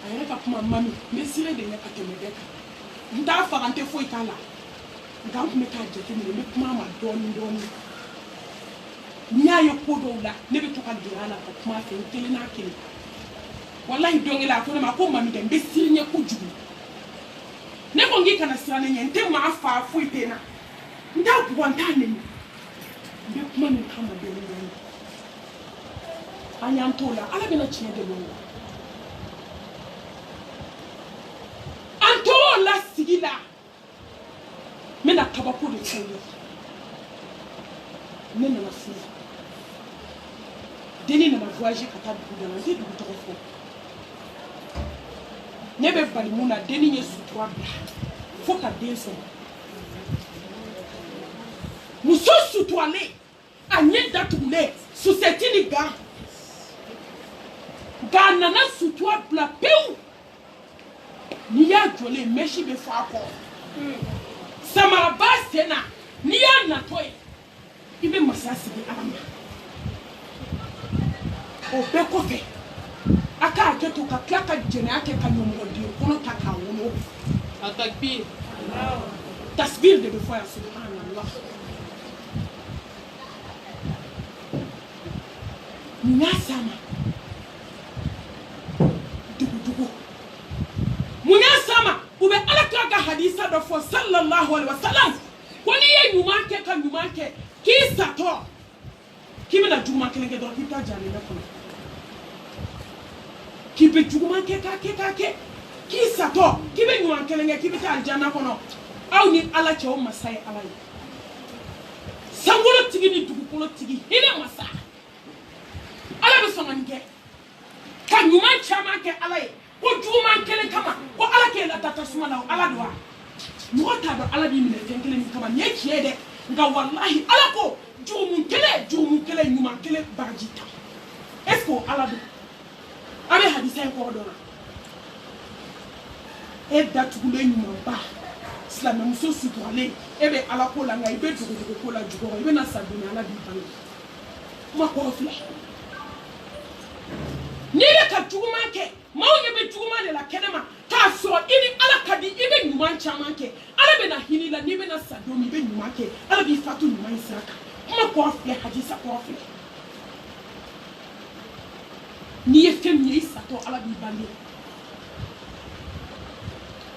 Speaker 4: a yɛrɛ ka kuma mami n bɛ sire de ɲɛ ka tɛmɛ bɛɛ kan n t'a faga n tɛ foyi k'a la nka n tun bɛ k'a jateminɛ n bɛ kuma a ma dɔɔnin dɔɔnin n'i y'a ye ko dɔw la ne bɛ to ka gɛrɛ a la ka kuma a fɛ n kelen n'a kelen walahi dɔnkɛ la a ko ne ma ko mami dɛ n bɛ siri ɲɛ kojugu ne ko n k'i kana siran ne ɲɛ n tɛ maa fa foyi tɛ n na n t'a bugɔ n t'a nɛni n bɛ kuma min kama dɔɔnin dɔɔnin an y'an t'o la ala bɛna tiɲɛ de ma an tor'o la sigi la n bɛna kabako de fɔ ye ne nana furu denni nana voyager ka taa dugu dɔ la n tɛ dugu tɔgɔ fɔ ne bɛ bali mun na denni ye sutura bila fo ka den sɔrɔ muso suturalen a ɲɛ datugulen susɛti ni gan nka a nana sutura bila pewu n'i y'a jɔlen mɛsi bɛ fɔ a kɔ samaraba sen na n'i y'a natɔ ye i bɛ masaya sigi ala ma o bɛɛ kɔfɛ a ka hakɛ to ka tila ka jɛnɛya kɛ ka ɲɔmɔgɔden kɔnɔ ta k'a wolo a takbir tasbir de bɛ fɔ yan subhanallah nin y'a s'a ma dugudugu mun y'a s'a ma u bɛ ala kira ka hadisa dɔ fɔ sallallahu alaihi wa sallam ko n'i ye ɲuman kɛ ka ɲuman kɛ k'i satɔ k'i bɛna juguman kelen kɛ dɔrɔn k'i bɛ taa jahanɛmɛ kɔnɔ k'i bɛ juguman kɛ k'a kɛ k'a kɛ k'i satɔ k'i bɛ ɲuman kelen kɛ k'i bɛ taa alijana kɔnɔ aw ni ala cɛ o masa ye ala ye sankolotigi ni dugukolotigi hinɛ masa ala bɛ sɔn ka nin kɛ ka ɲuman caman kɛ ala ye ko juguman kelen kama ko ala k'e la da tasuma la o ala don wa mɔgɔ t'a dɔn ala b'i minɛ fɛn kelen min kama nin ye tiɲɛ dɛ nka walahi ala ko jugumun kelen ɲuman kelen baraji ta est ce que o ala don a bɛ hadisa in kɔrɔ dɔn wa e datugulen ɲumanba silamɛmuso suturalen e bɛ ala ko la nka i bɛ dogodogo ko la jukɔrɔ i bɛna sa doni ala b'i bange kuma kɔrɔ filɛ n'i bɛ ka juguman kɛ maaw ɲɛ bɛ juguman de la kɛnɛma k'a sɔrɔ i ni ala ka di i bɛ ɲuman caman kɛ ala bɛna hinɛ i la n'i bɛna sa don min i bɛ ɲuman kɛ ala b'i fatu ɲuman in sira kan kuma kɔrɔ filɛ hadisa kɔrɔ filɛ n'i ye fɛn min ye i satɔ ala b'i bange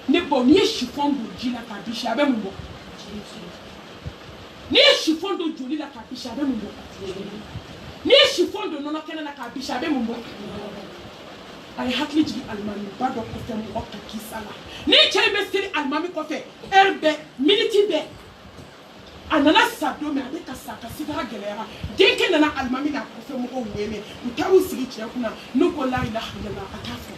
Speaker 4: ne bɔ n'i ye chiffon don ji la k'a bisi a bɛ mun bɔ n'i ye chiffon don joli la k'a bisi a bɛ mun bɔ n'i ye chiffon don nɔnɔ kɛnɛ la k'a bisi a bɛ mun bɔ a ye hakili jigin alimami ba dɔ kɔfɛ mɔgɔ ka kisa la ni cɛ in bɛ seli alimami kɔfɛ heure bɛɛ miniti bɛɛ a nana sa don min a bɛ ka sa a ka sigara gɛlɛyara denkɛ nana alimami n'a kɔfɛ mɔgɔw wele u taar'u sigi cɛ kunna n'u ko la ilaha illallah a t'a fɔ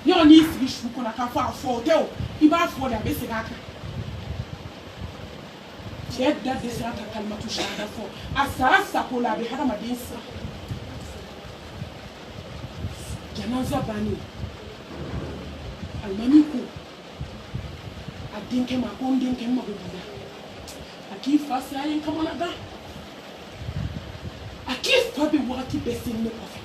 Speaker 4: yɔrɔ n'i sigi su kɔnɔ k'a fɔ a fɔ o tɛ o i b'a fɔ de a bɛ segin a kan cɛ da dɛsɛra ka kalimatu shahada fɔ a sara sago la a bɛ hadamaden sa janaza bannen alimami ko a denkɛ ma ko n denkɛ mago b'i la a k'i fa se a ye n kamanagan a k'i fa bɛ wagati bɛɛ seli ne kɔfɛ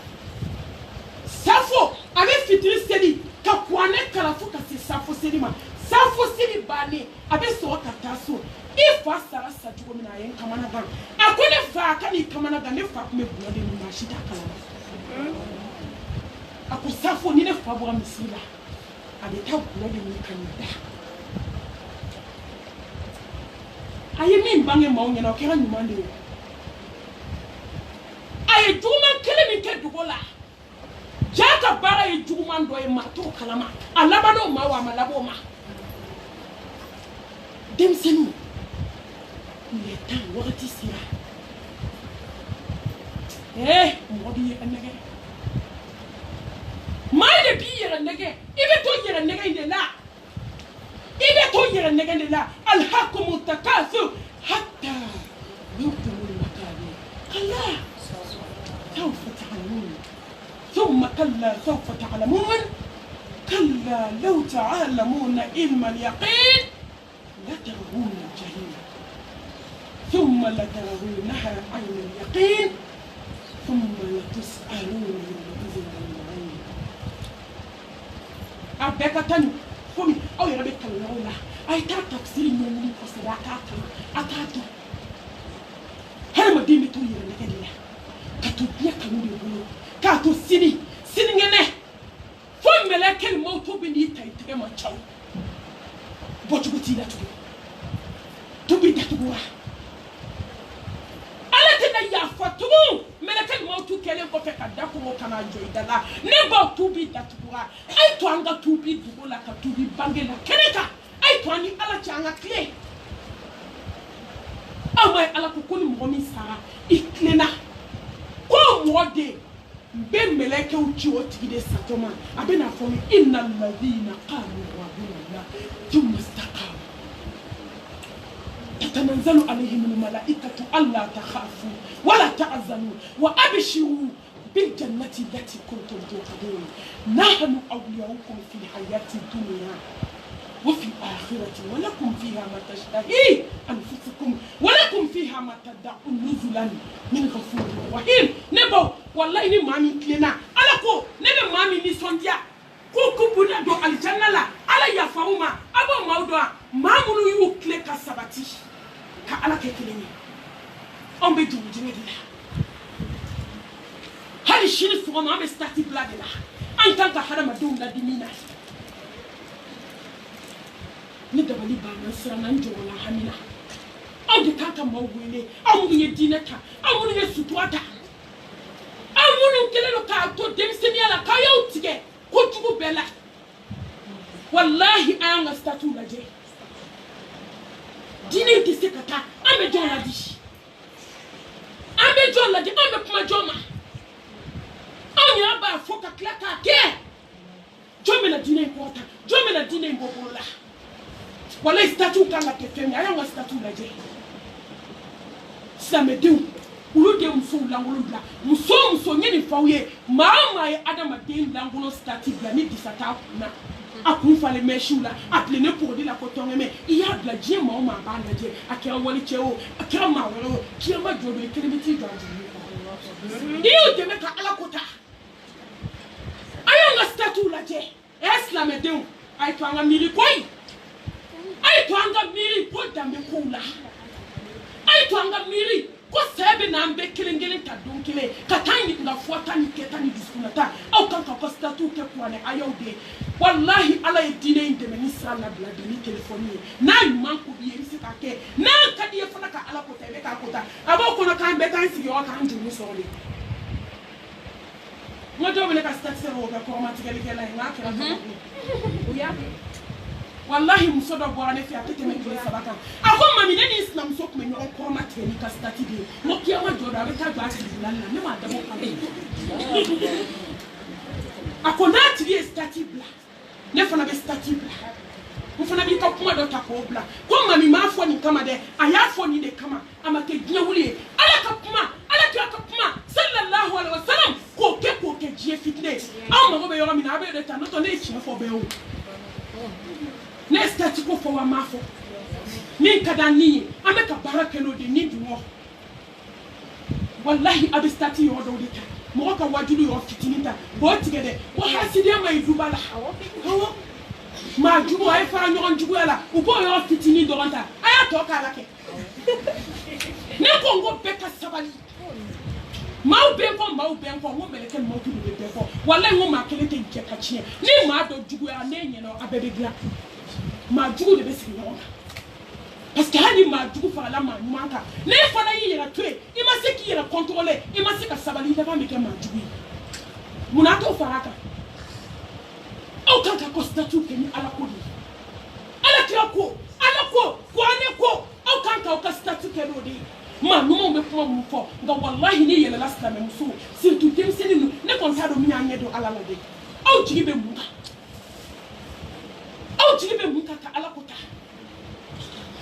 Speaker 4: safo a bɛ fitiri seli ka kuranɛ kalan fo ka se safo seli ma safo seli bannen a bɛ sɔrɔ ka taa so i fa sara sa cogo min na a ye n kamanagan a ko ne fa a ka n'i kamanagan ne fa tun bɛ bonya de min na a si t'a kalama a ko safo ni ne fa bɔra misiri la a bɛ taa bonya de min ka nin da a ye min bange maaw ɲɛna o kɛra ɲuman de ye a ye juguman kelen min kɛ dogo la jaa ka baara ye juguman dɔ ye maa t'o kalama a laban'o ma wa a ma laban o ma denmisɛnninw il est temps wagati sera mɔgɔ b'i yɛrɛ nɛgɛ maa de b'i yɛrɛ nɛgɛ i bɛ to yɛrɛ nɛgɛ in de la i bɛ to yɛrɛ nɛgɛ de la alhakumu takasur hatta yurtumul maqabir kalla sawfa ta'lamun ثم كلا سوف تعلمون كلا لو تعلمون علم اليقين لترون الجحيم ثم لترونها عين اليقين ثم لتسألون يومئذ عن النعيم أبكتني فمي أو يربك الله أي تفسير من فسرات أتاتو هل ما دين تو يرنك الله كتبيا كانوا يقولوا كاتو سيني ngene fo meleke mo to bi ni taitre ma chaw botu buti la to bi da tuwa ala tena ya fatu meleke mo to kele ko fe ka da ko mo kana joidala ne ba to bi da tuwa ai to anga to bi dugo la ka to bi bangela keneka ai to ani ala changa kle amai ala ko ni mo mi sara iklena ko mo de ben meleke uchi otigide satoma abena fomi innal ladina qalu rabbuna thumma istaqamu tatanazzalu alayhim almalaikatu alla takhafu wala tahzanu wa abshiru bil jannati allati kuntum tu'adun nahnu awliyaukum fil hayati dunya وفي الآخرة ولكم فيها ما تشتهي أنفسكم ولكم فيها ما تدعون نزلا من غفور رحيم نبو والله إني مامي كلنا على كو نبي مامي نسونديا كو كوبونا دو الجنة لا على يفاوما أبو موضوع مامو يوكلي كسباتي كألا كيكليني أم بيجو جنيدلا هل الشيء سوى ما مستاتي بلادنا أنت كهذا ما دوم لا ديننا ni dabali ba nan sira nan jola hamina aw de kaka mawwele aw mun ye dinata aw mun ye sutuata aw mun kele no ka to demseni ala ka yaw tige ko jugu bela wallahi anga statu la je dine ti sekata ambe jola di ambe kuma joma aw ya ba foka klaka ke jome la dine important jome la dine mbokolola wala statut kanga kefemi aya wa statut la je samedeu ulu de muso langolo bla muso nyeni fawye mama ya adama de langolo statut bla ni disata na akun fale meshula appelé ne pour dire la coton mais il y a de la je mama ba na je akira wali cheo akira ma wala kiyama jodo kelebiti do iyo de meka ala kota aya wa statut la je eslamedeu ay to anga miri koy ai to anga miri ko dambe kula ai to anga miri ko sebe na ambe kelengele ta donkele ka tangi nga fuata ni ketani diskunata au kan ka statu ke kwane ayode wallahi ala edine inde ministra la blade ni telephone na manko bi yeri ka ke na ka die fana ka ala ko tebe ka kota abo ko na kan beta nsi yo ka ndu ni sole ngodo bele ka statu se ro ka ko ma tigele ke la nga kira ko ya wallahi musodo bora ne fi atete me kire sabaka ako mami ne ni islam so kuma nyon ko ma teni ka stati de mo kiya ma jodo abe ta gba ti lalla ne ma dabo pa ako na ti stati bla ne fana be stati bla mo fana bi ka kuma do ta ko bla ko mami ma fo ni kun kama de aya fo ni de kama amake gye wuli ala ka kuma sallallahu alaihi wasallam ko ke gye fitne aw ma go be yo mi na be de ta no to ne chi fo be o ne stati ko fo wa mafo ni kada ni ameka baraka no de ni duwo wallahi abistati yo do de ta mo ka wajulu yo fitinita bo tigede wo haside mai dubala hawo ma jugo ay fa nyon jugo ala u bo yo fitini doronta aya to kala ke ne ko ngo beka sabali mau benko mo meleke mo tu de benko wallahi mo ma kele te nke kachie ni ma do jugo ala ne nyeno abebe gla ma jugo de besi no parce que hani ma jugo fa la ma manka ne fa na yi yera tue ima se ki yera contrôler ima se ka sabali da ba me ke ma jugo munato faraka au kanka ko statut ke ni ala ko di ala ko ane ko au kanka ko statut ke no di ma no mo be ko mo fo nga wallahi ni yela lasta me muso surtout dem seninu ne kon sa do mi anye do ala la de au jigi be muka ka ala ko ta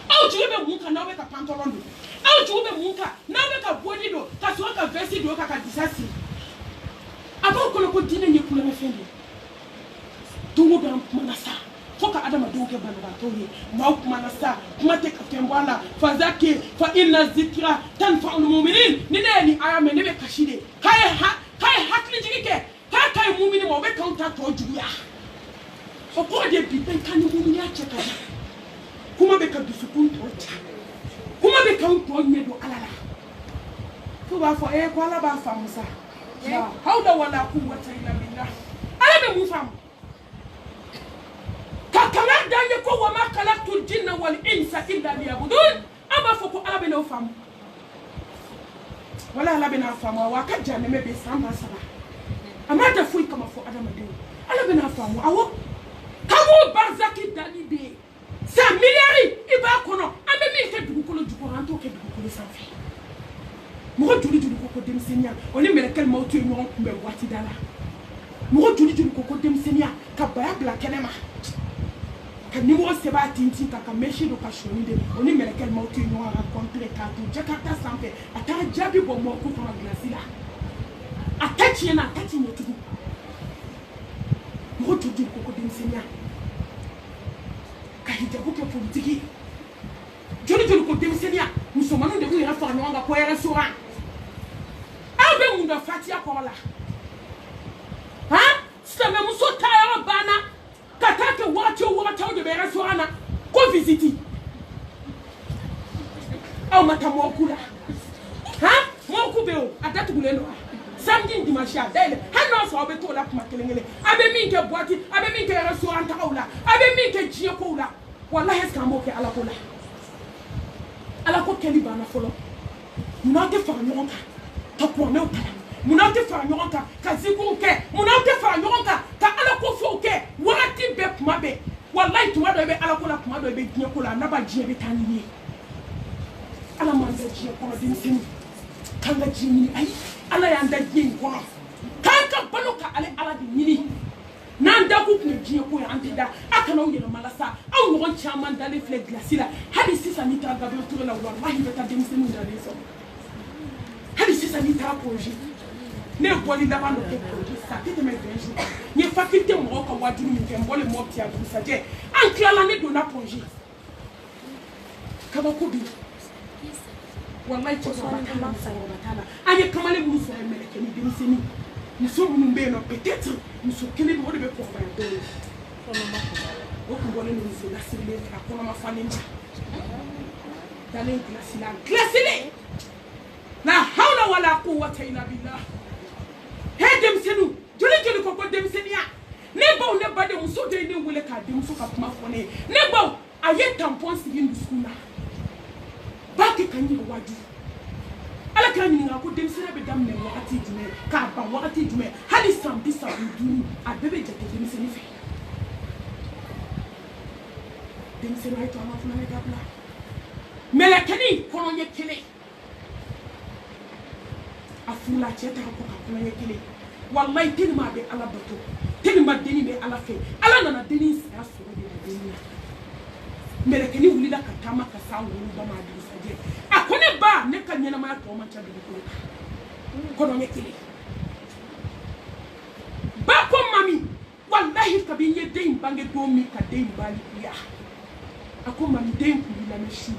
Speaker 4: au jigi be muka na we ka pantalon do au jigi be muka na we ka body do ka so ka vesti do ka disasi aba ko ko dine ni kula me fendi tungo be manasa foka adama doge bana to ye ma manasa kuma te ka tembwana fazaki fa inna zikra tanfa'ul mu'minin ni ne ni ayame ne be kashide kai hakli jigike kai mu'mini mo be counter to juya so ko de bi ben kan mu'mini a cheka kuma be ka bisukun to kuma be kan to nyedo alala to ba fo ko ala ba fa musa la hawla wala quwwata illa billah ala be musa كمان ده يكون وما خلقت الجن والإنس إلا ليعبدون أما فوق على بنا فهم ولا على بنا فهم وكان جانب بيسام بسلا أما ده فوق كما فوق على مدين على بنا فهم أو كمو بارزاكي دالي بي ساميلاري إبا كونو أما مين كدو كلو جبرانتو كدو كلو سافي مو جولي كوكو ديم سينيا وني ملكل موتو ينون مبواتي دالا مو جولي كوكو ديم سينيا كبايا بلا كلمه numéro c'est pas tinti ka meshi do ka shoni de oni melekel mauti no rencontrer ka tu jakarta sanfe ata jabi bo mo ko fara glasila atachi na atachi ne tudu mo tudu ko din senya ka hijabu ke politiki joli ko din senya musomanu de ko ira fa no nga ko era sura abe mu da fatia ko la ha sema musota ya bana katake watu de bera soana ko visiti au matamo kula ha mo kubeo atatu kulelo samedi dimanche adele hano so obeto la kuma kelengele abe minke boati abe minke restaurant taula abe minke jie ko la wallahi eska mo ke ala ko keli bana folo munate fa nyonka to ko me otala munate fa nyonka kaziku ke munate fa nyonka ta ala ko fo ke wati be kuma be wallahi tuma do be ala ko la kuma do be jie ko la na ba jie be tanini ala manza jie ko din sin kanga jini ai ala ya nda jie ko kanka baluka ala di nini nanda ku kun jie ko ya antida aka no yelo malasa aw no chairman dale fle glasila hadi sisa ni ta gabe to la wallahi be ta dem sin da leso hadi sisa ni ta projet ne boli daba no ke projet sa tete me benjo ni faculté mo ko waduru mi ke mbole mo tia bu sa je an klala ne do na projet kaba ko bi wallahi to so batala sa batala anye kamale mu so meleke ni dem sini ni so mu mbe no peut-être ni so kele mo de be ko ba do kono ma ko ko bole ni so la sile ka kono ma faninja dalen klasile la hawla wala quwwata illa billah hedem senu joli ko dem senia ne baw ne bade muso de ne wule ka dem so ka kuma fone ne baw aye tampon sigin skuna baki kanyi waju ala kan ni ko dem sena be dam ne wakati jume ka ba wakati jume hali sambi sa dunu abebe jate dem seni fe dem sena ito ama funa ne dabla melekeni kono ye kele afula cheta ko ka kono ye kele wallahi tilma be ala bato tilma deni be ala fe ala nana deni sa so de deni melekeni wulila ka taama ka saa wolo ba maa dugusajɛ a ko ne ba ne ka ɲɛnamaya tɔ man ca dugukolo kan kɔnɔɲɛ kelen ba ko mami wallahi kabi n ye den in bange don min ka den in balikuya a ko mami den in kun b'i lamɛn su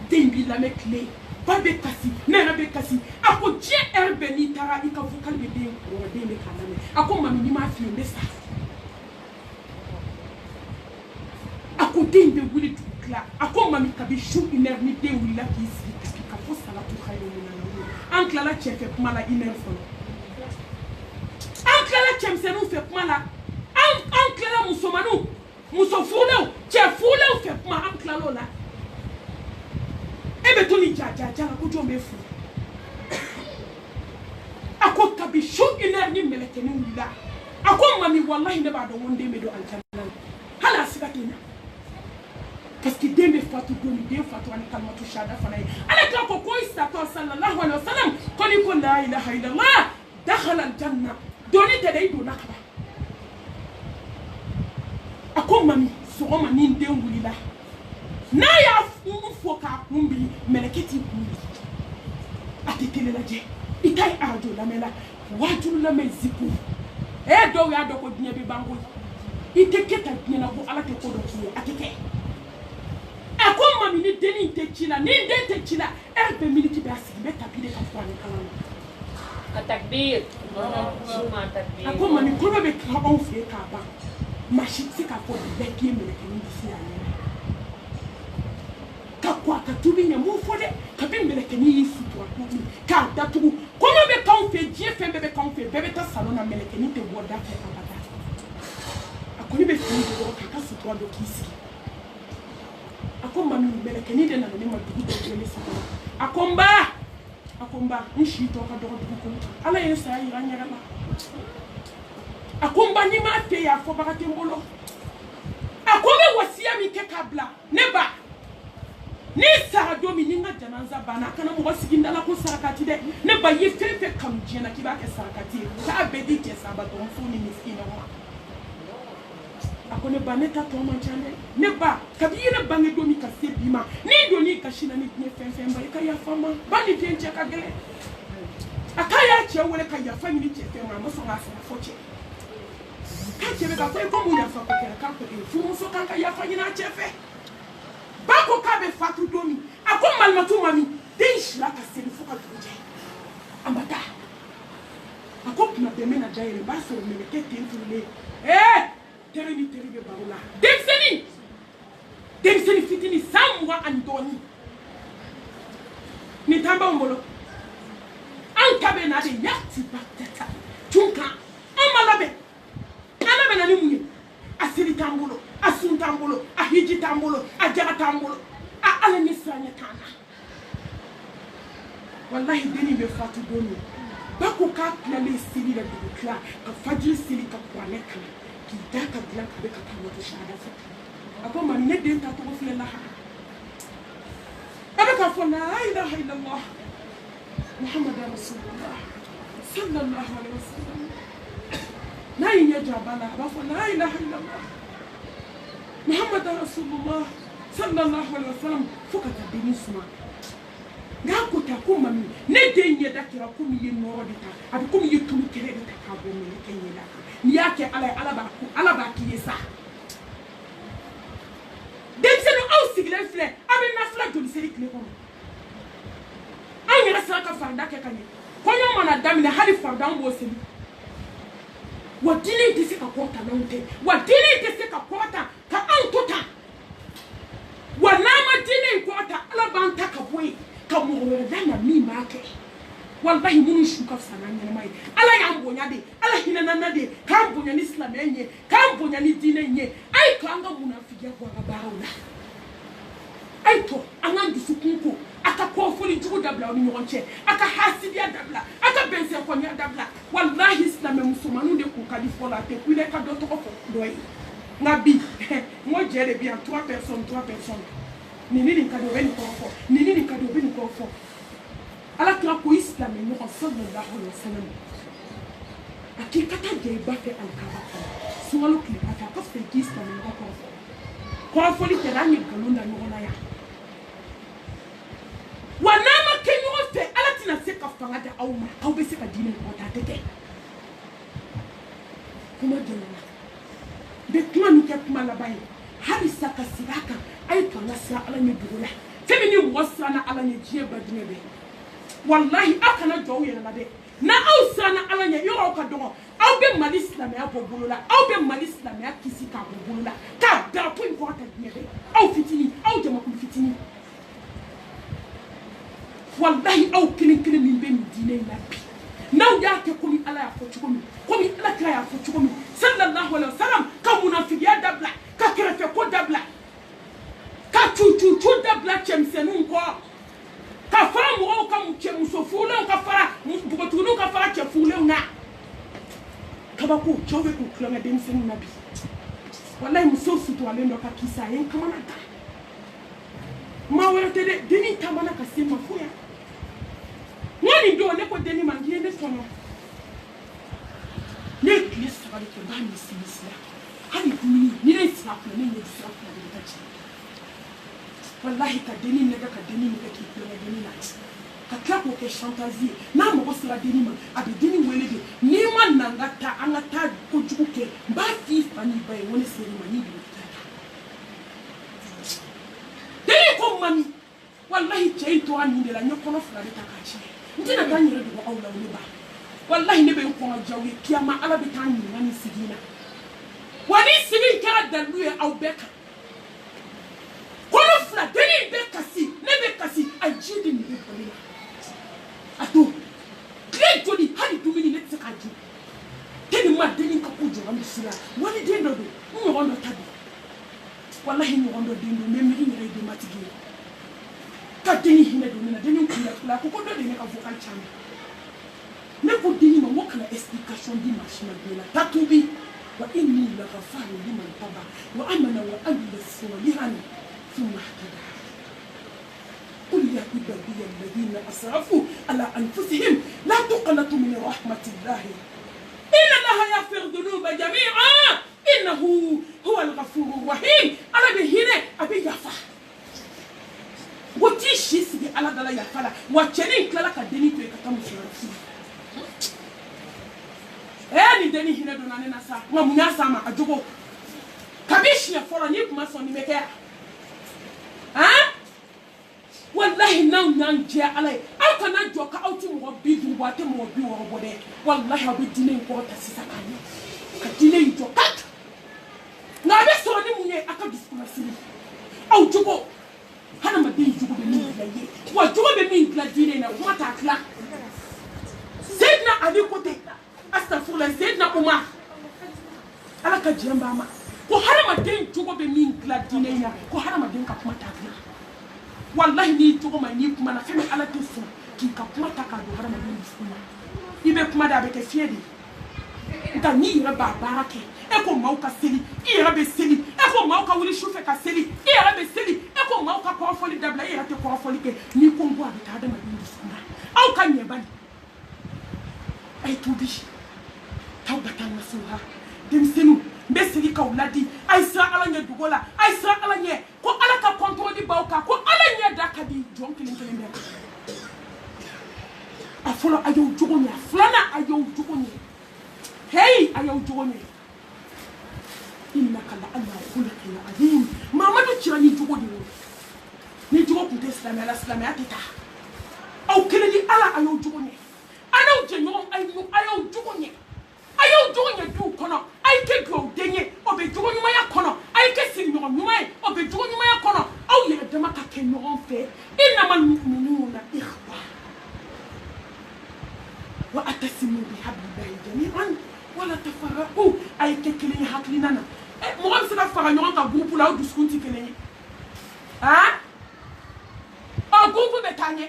Speaker 4: den in b'i lamɛn tile ba bɛ kasi ne yɛrɛ bɛ kasi a ko diɲɛ ɛri bɛɛ n'i taara i ka fɔ k'ale bɛ den in kɔrɔ den bɛ k'a lamɛn a ko mami n'i m'a f'i ye n bɛ sa a ko den bɛ wuli dugu tila a ko mami kabi su 1 heure ni den wulila k'i sigi kasi ka fɔ salatu khayru minan nawm an tilala cɛfɛ kuma la 1 heure fɔlɔ an tilala cɛmisɛnninw fɛ kuma la an tilala musomaninw muso furulenw cɛ furulenw fɛ kuma an tilala o la e bɛ to ni jajaja la ko jɔn bɛ furu a ko kabi su 1 heure ni mɛlɛkɛnin wulila a ko mami wallahi ne b'a dɔn ko n den bɛ don alijana hali a siga tɛ ɲa parce que den bɛ fatu don min den fatu ani kalimatu shahada fana ye ala k'a fɔ ko isatɔ sallallahu alaihi wa sallam ko ni ko la ilaha illallah dakhala aljanna doni tɛ dɛ i donna ka ban a ko mami sɔgɔma ni n den wulila n'a y'a fɔ k'a kun bi mɛlɛkɛ t'i kun bi a tɛ tele lajɛ i ta ye arajo lamɛn la wajulu lamɛn zipu dɔw y'a dɔn ko diɲɛ bɛ ban koyi i tɛ kɛ ta diɲɛ na ko ala tɛ ko dɔ k'i ye a tɛ kɛ a ko mami ni denni tɛ ci la ni den tɛ ci la ɛri bɛɛ miniti bɛ a sigi bɛ tapi de ka fɔ ale kalan na
Speaker 2: ka takbir suma takbir
Speaker 4: a ko mami kɔnɔ bɛ kila anw fɛ yen k'a ban maa si tɛ se k'a fɔ bɛɛ k'i ye mɛlɛkɛnin disi a ɲɛna ka kɔ a ka tubi ɲɛ m'o fɔ dɛ kabi mɛlɛkɛnin y'i sutura tubi k'a datugu kɔnɔ bɛ k'anw fɛ diɲɛ fɛn bɛɛ bɛ k'anw fɛ bɛɛ bɛ taa salon na mɛlɛkɛnin tɛ bɔ da fɛ abada a ko ne bɛ fini de dɔrɔn k'a ka sutura dɔ k'i sigi a ko mami mɛlɛkɛnin de nana ne ma dugu dɔ tile ne sutura a ko n ba n si tɔ ka dɔgɔ dugu kɔnɔ ala ye n saya yira n yɛrɛ la a ko n ba n'i m'a fɛ yen a fɔbaga tɛ n bolo a ko n bɛ wasiya min kɛ k'a bila ne ba ni sara don min ni n ka janaza banna a kana mɔgɔ sigi n da la ko sarakati dɛ ne ba ye fɛn fɛn kanu diɲɛ na k'i b'a kɛ sarakati ye k'a bɛɛ di cɛ sabatɔmuso ni misikinaw ma a ko ne ba ne ta tɔ man ca dɛ ne ba kabi i yɛrɛ bange don min ka se bi ma n'i donni gasi la ni diɲɛ fɛn fɛn ba i ka yafa n ma ba ni den cɛ ka gɛlɛn a k'a y'a cɛ wele ka yafa ɲini cɛ fɛ ma a ma sɔn k'a sɛnɛ fɔ cɛ k'a cɛ bɛ k'a fɔ e ko mun yafa ko kɛra k'a ko furumuso kan ka yafa ɲini a cɛ fɛ ba ko k'a bɛ fatu don min a ko malimatu mami den sila ka seli fo ka dugu jɛ a ma taa a ko tuma bɛɛ n bɛna da yɛlɛ n b'a sɔrɔ mɛlɛkɛ ten turulen tere ni teri bɛ baro la denmisɛnnin fitinin san 20 ani dɔɔnin nin t'an b'anw bolo anw ta bɛ na de yati ba tata tun kan an ma labɛn an labɛnna ni mun ye a seli t'an bolo a sun t'an bolo a hiji t'an bolo a jaga t'an bolo a ala ni siranɲɛ t'an na walahi dennin bɛ fatu don min ba ko k'a tilalen seli la dugu tila ka fajiri seli ka kuranɛ kalan k'i da ka dilan ka bɛ ka kalimatu shahada fɔ a ko mami ne den tacogo filɛ lahara a bɛ k'a fɔ la ilaha illallah muhammadu rasulullah sallallahu alaihi wa sallam n'a y'i ɲɛ jɔ a ba la a b'a fɔ la ilaha illallah muhammadu rasulullah sallallahu alaihi wa sallam fo ka taa dennin suma n'a ko ta ko mami ne den ɲɛda kɛra komi i ye nɔrɔ de ta a bɛ komi i ye tulu kɛlɛ de ta k'a bɔ mɛlɛkɛ ɲɛda kan n'i y'a kɛ ala ye ala b'a k'i ye sa denmisɛnnin aw sigilen filɛ aw bɛ nafila joli seli tile kɔnɔ anw yɛrɛ sera ka farida kɛ ka ɲɛ kɔɲɔ mana daminɛ hali farida an b'o seli wa diinɛ in tɛ se ka kɔrɔta n'anw tɛ wa diinɛ in tɛ se ka kɔrɔta ka anw to tan wa n'an ma diinɛ in kɔrɔta ala b'an ta ka bɔ yen ka mɔgɔ wɛrɛ da na min b'a kɛ wallahi minnu su ka fisa n'an ɲɛnama ye ala y'an bonya de ala hinɛna na de k'an bonya ni silamɛya in ye k'an bonya ni diinɛ in ye a ye to an ka munafigiya bɔ an ka baaraw la a ye to an k'an dusukun ko a ka kɔfɔli jugu dabila aw ni ɲɔgɔn cɛ a ka hasidiya dabila a ka bɛnsɛnkɔniya dabila wallahi silamɛ musomaninw de kun ka di fɔlɔ a tɛ kule ka dɔ tɔgɔ fɔ dɔ ye nka bi n ko jɛ de bɛ yan 3 personnes nin ni nin ka di o bɛ nin kɔrɔ fɔ nin ni nin ka di o bɛ nin kɔrɔ fɔ ala kira ko islam ɲɔgɔn sallallahu alaihi wa sallam a k'i ka taa jɛ i ba fɛ alikaba kɔnɔ sunkalo tile ka taa a ka fisa i k'i silamɛ ɲɔgɔn kɔrɔ fɔ kɔfɔli kɛra an ye nkalon da ɲɔgɔn na yan wa n'an ma kɛ ɲɔgɔn fɛ ala tɛna se ka fanga di aw ma aw bɛ se ka diinɛ mɔgɔ ta tɛ kɛ kuma gɛlɛya n bɛ kuma min kɛ kuma laban ye halisa ka segin a kan a ye to an ka siran ala ɲɛ dugu la fɛn min ni mɔgɔ siranna ala ɲɛ diɲɛ ba diɲɛ bɛɛ walahi aw kana jɔ aw yɛrɛ la dɛ n'aw siranna ala ɲɛ yɔrɔ aw ka dɔgɔ aw bɛ mali silamɛya bɔ bolo la aw bɛ mali silamɛya kisi k'a bɔ bolo la k'a bila ko in kɔrɔ ta diɲɛ bɛɛ aw fitinin aw jamakulu fitinin wallahi aw kelen kelen min bɛ nin diinɛ in na bi n'aw y'a kɛ komi ala y'a fɔ cogo min komi ala kira y'a fɔ cogo min sallallahu alaihi wa sallam ka munafigiya dabila ka kɛrɛfɛ ko dabila ka cucu dabila cɛmisɛnninw kɔ ka fara mɔgɔw ka muso furulenw ka fara npogotigininw ka fara cɛ furulenw na kabako cɛw bɛ k'u tulonkɛ denmisɛnninw na bi wallahi musow suturalen dɔ ka kisa a ye n kamana gan maa wɛrɛ tɛ dɛ dennin taamana ka se ma fo yan n ko nin don ne ko dennin ma k'i ye ne tɔɲɔ ne ye tile 3 de kɛ n b'a misi la hali dumuni ni ne sira kunna ne ɲɛ sira kunna de bɛ taa jigin wallahi ka dennin nɛgɛ ka dennin nɛgɛ k'i tulonkɛ dennin na ka tila k'o kɛ chantage ye n'a mɔgɔ sera dennin ma a bɛ dennin wele de n'i ma na an ka taa kojugu kɛ n b'a f'i fa n'i ba ye n ko ne ser'i ma n'i bɛ taa dennin ko mami wallahi cɛ in tora nin de la n ye kɔnɔ 2 de ta k'a tiɲɛ n tɛna taa n yɛrɛ dogo aw la o ne ba wallahi ne bɛ n kɔnɔ ja aw ye kiyama ala bɛ taa ɲininka nin sigi in na wa ni sigi in kɛra dalilu ye aw bɛɛ kan kɔnɔ 2 dennin bɛ kasi ne bɛ kasi a ji de nin bɛ bɔli la a to tile joli hali dumuni ne tɛ se k'a dun tellement dennin ka ko jɔra misi la waliden dɔ don n ɲɔgɔn dɔ ta don wallahi ɲɔgɔn dɔ den don mais miiri yɛrɛ ye denbatigi ye ka dennin hinɛ don ne na dennin kun latula a ko dɔ de ne ka vocal caman ne ko dennin ma n ko kana explication di machine don la taa tubi wa inni lagafaru liman taba wa amana wa amila salihan ثم اهتدى قل يا عبادي الذين اسرفوا على انفسهم لا تقنطوا من رحمه الله ان الله يغفر الذنوب جميعا انه هو الغفور الرحيم انا بهنا ابي يافا وتي شيسي على دلا يافلا وتشني كلا كدني كو كتام سيرفي ni deni hina do nane nasa wa munyasa ma ajogo kabishi ya fora ni kuma so ni mekea wallahi now nan je alai aw kana jo ka aw ti mo bi du wa te mo bi wo bode wallahi aw bi dine ko ta sisa kan ka dine jo kat na be so ni munye aka diskuna sini aw jogo hana ma bi jogo be ni la ye wa jogo be min la dine na wa ta kla Sayyidina Ali kote astaghfirullah Sayyidina Umar ala ka jamba ma ko hana ma den jogo be min la dine na ko hana ma den ka kuma ta kla wallahi ni jogo ma ni kuma na femi ala te so ki ka kuma ta ka do harama ni funa ibe kuma da be ke fiedi nta ni yɛrɛ b'a baara kɛ e ko maaw ka seli i yɛrɛ bɛ seli e ko maaw ka wuli sufɛ ka seli i yɛrɛ bɛ seli e ko maaw ka kɔrɔfɔli dabila i yɛrɛ tɛ kɔrɔfɔli kɛ ni ko n bɔ a bɛ taa adamaden dusukun na aw ka ɲɛ bali a ye tubi taw bɛ taa nasuha denmisɛnninw n bɛ segin k'aw ladi a ye siran ala ɲɛ dogo la a ye siran ala ɲɛ ko ala ka kɔntɔrɔli b'aw kan ko ala ɲɛ da ka di jɔn kelen kelen bɛɛ kan a fɔlɔ a y'aw jogo ɲɛ a filanan a y'aw jogo ɲɛ hey a y'aw jogo ɲɛ innaka la ala khuluqin azim mamadu cira ni jogo de wo ni jogo kun tɛ silamɛya la silamɛya tɛ taa aw kelen ni ala a y'aw jogo ɲɛ a n'aw jɛɲɔgɔn a y'aw jogo ɲɛ a y'aw jogo ɲɛ duw kɔnɔ a ye kɛ dugawuden ye o bɛ jogo ɲumanya kɔnɔ a ye kɛ sigiɲɔgɔn ɲuman ye o bɛ jogo ɲumanya kɔnɔ aw yɛrɛ dama ka kɛ ɲɔgɔn fɛ innamal mu'minuna ikhwa wa atasimu bihablillahi jami'an wala tafarraqu a ye kɛ kelen ye hakilina na mɔgɔ bɛ se ka fara ɲɔgɔn kan groupe la aw dusukun tɛ kelen ye groupe bɛ taa ɲɛ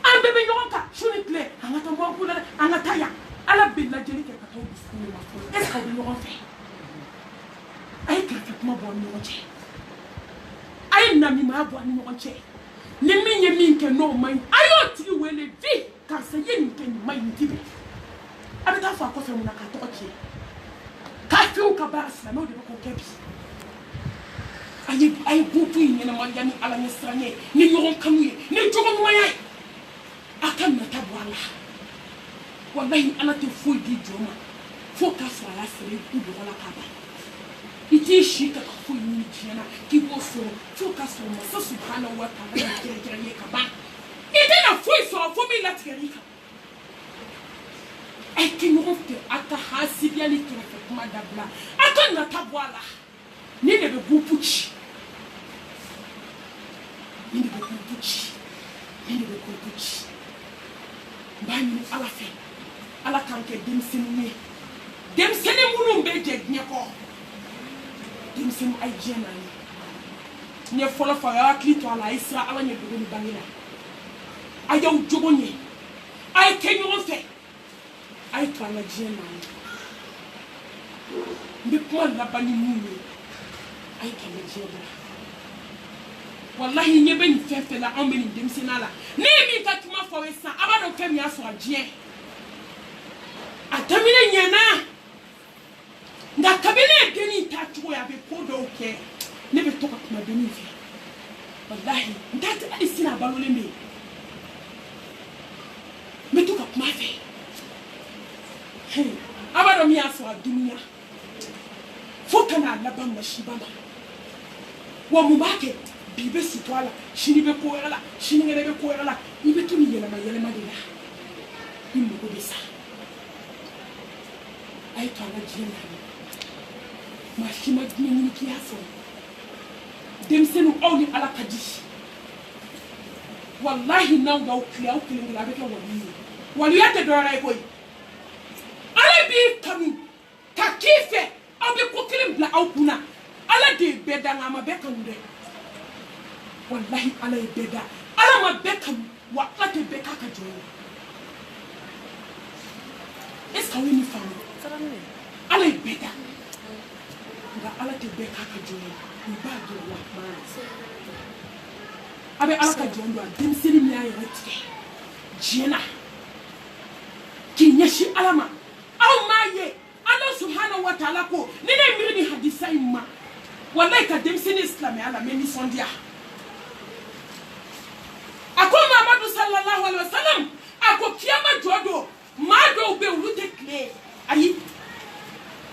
Speaker 4: an bɛɛ bɛ ɲɔgɔn kan su ni tile an ka taa mɔgɔ la an ka taa yan ala bɛ lajɛli kɛ ka taa dusukun de la fɔlɔ est ce que aw bɛ ɲɔgɔn fɛ a ye kɛrɛfɛ kuma bɔ an ni ɲɔgɔn cɛ a ye namimaya bɔ an ni ɲɔgɔn cɛ ni min ye min kɛ n'o man ɲi a y'o tigi wele vi karisa ye nin kɛ nin man ɲi nin ti bɛn a bɛ taa fɔ a kɔfɛ mun na k'a tɔgɔ tiɲɛ kafiriw ka baara silamɛw de bɛ k'o kɛ bi ay bubu ni na manja ni ala ni sranye ni nyoron kanuye ni jogon mayay akan na tabwala wallahi ala te fo di joma fo ka so ala sere ku do wala kaba iti shi ka fo ni jena ki bo so fo ka so mo so subhanahu wa ta'ala ni kaba ite na fo so mi la tirika ay ki nyoron te ata hasibia ni kira kuma dabla akan na tabwala ni ne be bupuchi ni be bupuchi bani ala fe ala kanke demseni munu be je nyako demseni ay jena ni fola fa ya klito ala isra ala nye be ni bangina ayaw jogonye ay kenyo fe ay tala jena ni kuma la bani munu ay kala jena wallahi nyebe ni fefe la ambeni demsena la ne mi ka tuma fa we sa abado kemi aso agye atamine nyana nda kabine deni tatu ya be podo ke ne be toka kuma deni fe wallahi ndati isina balole me toka kuma fe abado mi aso adunya fokana laban mashibama wa mubake bibe sitwala shini be koyala shini ngere be koyala ibe tuni yelama de la imu ko bisa ay to ala jina ma shima dini ki yaso dem senu awli ala kadi wallahi naw daw kliaw kilinga be ko wali yate do ray koy ala bi kami takife abi ko kilim bla aw kuna ala de bedanga ma be kande wallahi ala beda ala ma beka wa ate beka ka joyo est-ce que vous ni femme ala beda nga ala te beka ka joyo ni ba do wa ma abe ala ka joyo dim sini mi ay retike jena ki nyashi ala ma aw maye Allah subhanahu wa ta'ala ko ni ne miri ni hadisa imma wallahi ka dim sini islam ala meni sondia ako Muhammadu sallallahu alaihi wasallam ako kiyama jodo mado be ulute kle ayi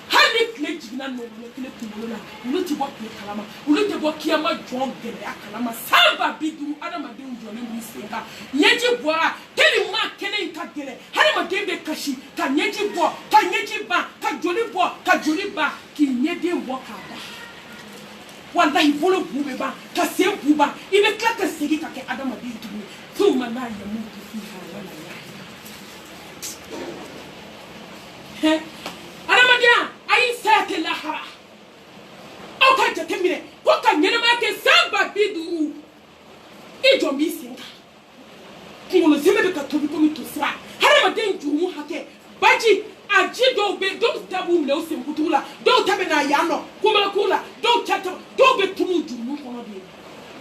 Speaker 4: hali kle jigna no kle kumbula uluti bo kle kalama ulute bo kiyama jogele akalama samba bidu adama de njone museka nyeji boa teli ma kene nkagele hali ma dembe kashi ka nyeji bo ka nyeji ba ka joli ba ki nyede bo kada wallahi bolo bube ba ka se buba ibe klaka segi ka ke adama bi tubu thumma la yamutu fiha wala yahya adama dia ay sate lahara o ka je temire ko ka nyene ma ke samba bidu ijo mi singa kumulo zime ka tobi ko mi to sra harama den jumu hake baji aji do be do tabu mle o sem kutula do tabe na yano kuma kula do chata do be tumu jumu kono de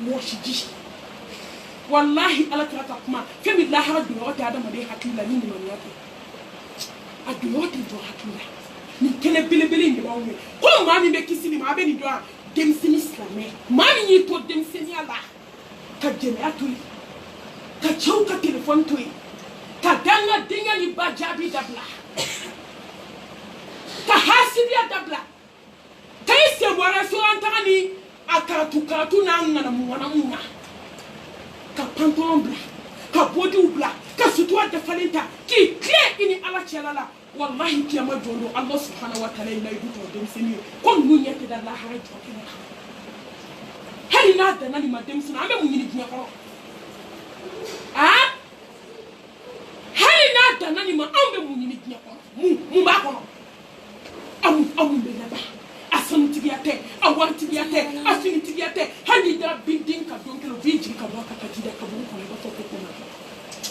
Speaker 4: mo shiji wallahi ala taraka kuma kemi la ha do wata adama de hakila ni ni mani yake adu wata do hakila ni kele bele ni bawo ko mami be kisini ma be ni do dem sini islamé mami ni to dem sini ala ka jeme atuli ka chauka telefon toy ka danga dinga ni bajabi dabla ka hasidia dabla kai se wara so antani akatu na ngana mwana ka pantalon bla ka body bla ka sutua de falenta ki clear ini ala chelala wallahi kiyama jondo Allah subhanahu wa ta'ala ila yuto dem seni ko nunya te da la hara to kina hali na da nani ma dem suna ame munyini ginya ko hali na da nani ma ambe munyini ginya ko mu ba ko amu be na ba asan tibiyate awan tibiyate afini tibiyate hani da binding ka donkelo vinji ka ba ka tida ka bu ko ba to ko na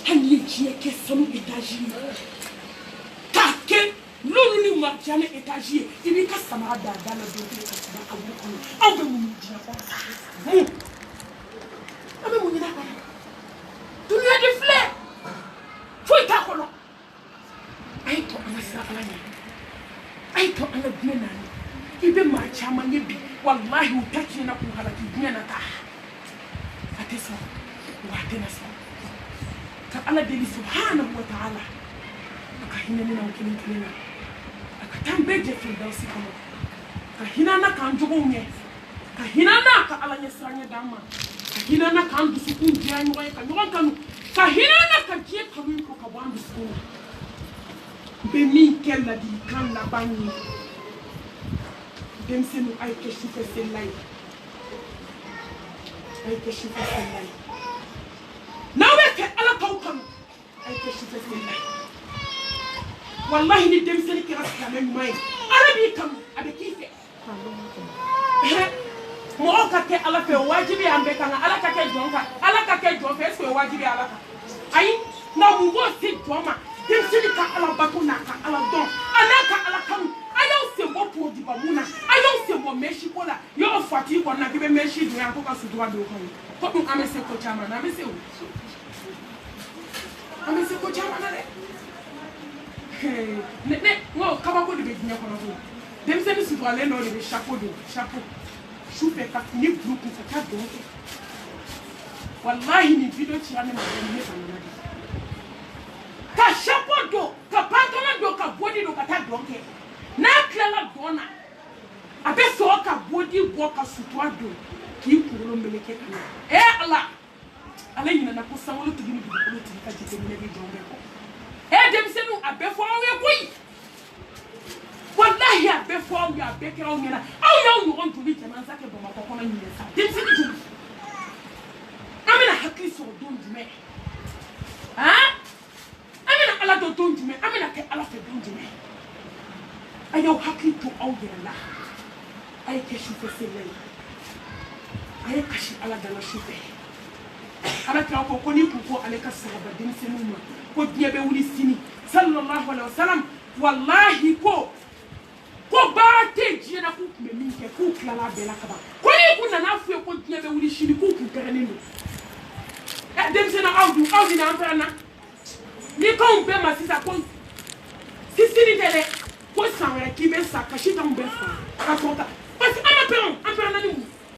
Speaker 4: hani jiye ke samu etaji ka ke lulu ni ma jane etaji ibi ka samara da na donkelo ka tida ka bu ko ambe mu jiya ko ambe mu ni da ko dunia de flé foi ta ko no ay to ana sa ala ni ay to ana dina ni ibe ma chama nyebi wallahi u ta tiɲɛna k'u halaki diɲɛ na ta a tɛ sɔn wa a tɛna sɔn ka ala deli subhanahu wa ta'ala a ka hinɛ ne na o kelen kelen na a ka taa n bɛɛ jɛ firidausi kɔnɔ ka hinɛ an na k'an jogow ɲɛ ka hinɛ an na ka ala ɲɛ siranɲɛ d'an ma ka hinɛ an na k'an dusukun diya ɲɔgɔn ye ka ɲɔgɔn kanu ka hinɛ an na ka diɲɛ kanu in ko ka bɔ an dusukun na n bɛ min kɛ ladilikan laban ye denmisɛnninw a ye kɛ sufɛ selila ye a ye kɛ sufɛ selila ye n'aw bɛ kɛ ala k'aw kanu a ye kɛ sufɛ selila ye wallahi ni denmisɛnnin kɛra silamɛ ɲuman ye ala b'i kanu a bɛ k'i fɛ mɔgɔw ka kɛ ala fɛ o wajibi y'an bɛɛ kan ala ka kɛ jɔn kan ala ka kɛ jɔn fɛ est-ce que o wajibi ye ala kan ayi nka mun b'o se jɔn ma denmisɛnnin ka ala bato n'a ka ala dɔn a n'a ka ala kanu a y'aw sen bɔ pɔdiba mun na a y'aw sen bɔ mɛsi ko la yɔrɔ fati kɔnɔna k'i bɛ mɛsi dun yan ko ka sutura don o kɔnɔ komi an bɛ se ko caman na an bɛ se o an bɛ se ko caman na dɛ ne n ko kabako de bɛ diɲɛ kɔnɔ koyi denmisɛnnin suturalen dɔw de bɛ chapeau don chapeau sufɛ ka fini bulu kun ka taa dɔn kɛ wallahi nin video cira ne ma dɔɔni ne banana de ka chapeau don ka pantalon don ka body don ka taa dɔn kɛ n'a tilala dɔn na a bɛ sɔrɔ ka body bɔ ka sutura don k'i kunkolo meleke ka na ala ale ɲinɛna ko sankolotigi ni dugukolotigi ka jateminɛ bɛ jɔn bɛɛ kɔ denmisɛnninw a bɛɛ fɔ aw ye koyi wallahi a bɛɛ fɔ aw ye a bɛɛ kɛra aw ɲɛna aw y'aw ɲɔgɔn joli jɛmansa kɛ bamakɔ kɔnɔ ɲinɛ sa denmisɛnnin joli an bɛna hakili sɔrɔ don jumɛn an bɛna ala dɔn don jumɛn an bɛna kɛ ala fɛ don jumɛn a y'aw hakili to aw yɛrɛ la a ye kɛ sufɛ sela ye a ye kasi ala dala sufɛ ala kira ko n'i kun ko ale ka sababa denmisɛnninw ma ko diɲɛ bɛ wuli sini sallallahu alaihi wasallam wallahi ko baara tɛ diɲɛ na k'u tun bɛ min kɛ k'u tilala a bɛɛ la kaban ko n'i kun nana f'u ye ko diɲɛ bɛ wuli sini k'u kun pɛrɛnnen don denmisɛnnin aw dun aw ni an pɛrɛnna ni k'anw bɛɛ ma sisan ko sisiri tɛ dɛ ko san wɛrɛ k'i bɛ sa kasi t'anw bɛɛ sa ka sɔrɔ ta parce que an ma pɛrɛn an pɛrɛnna ni mun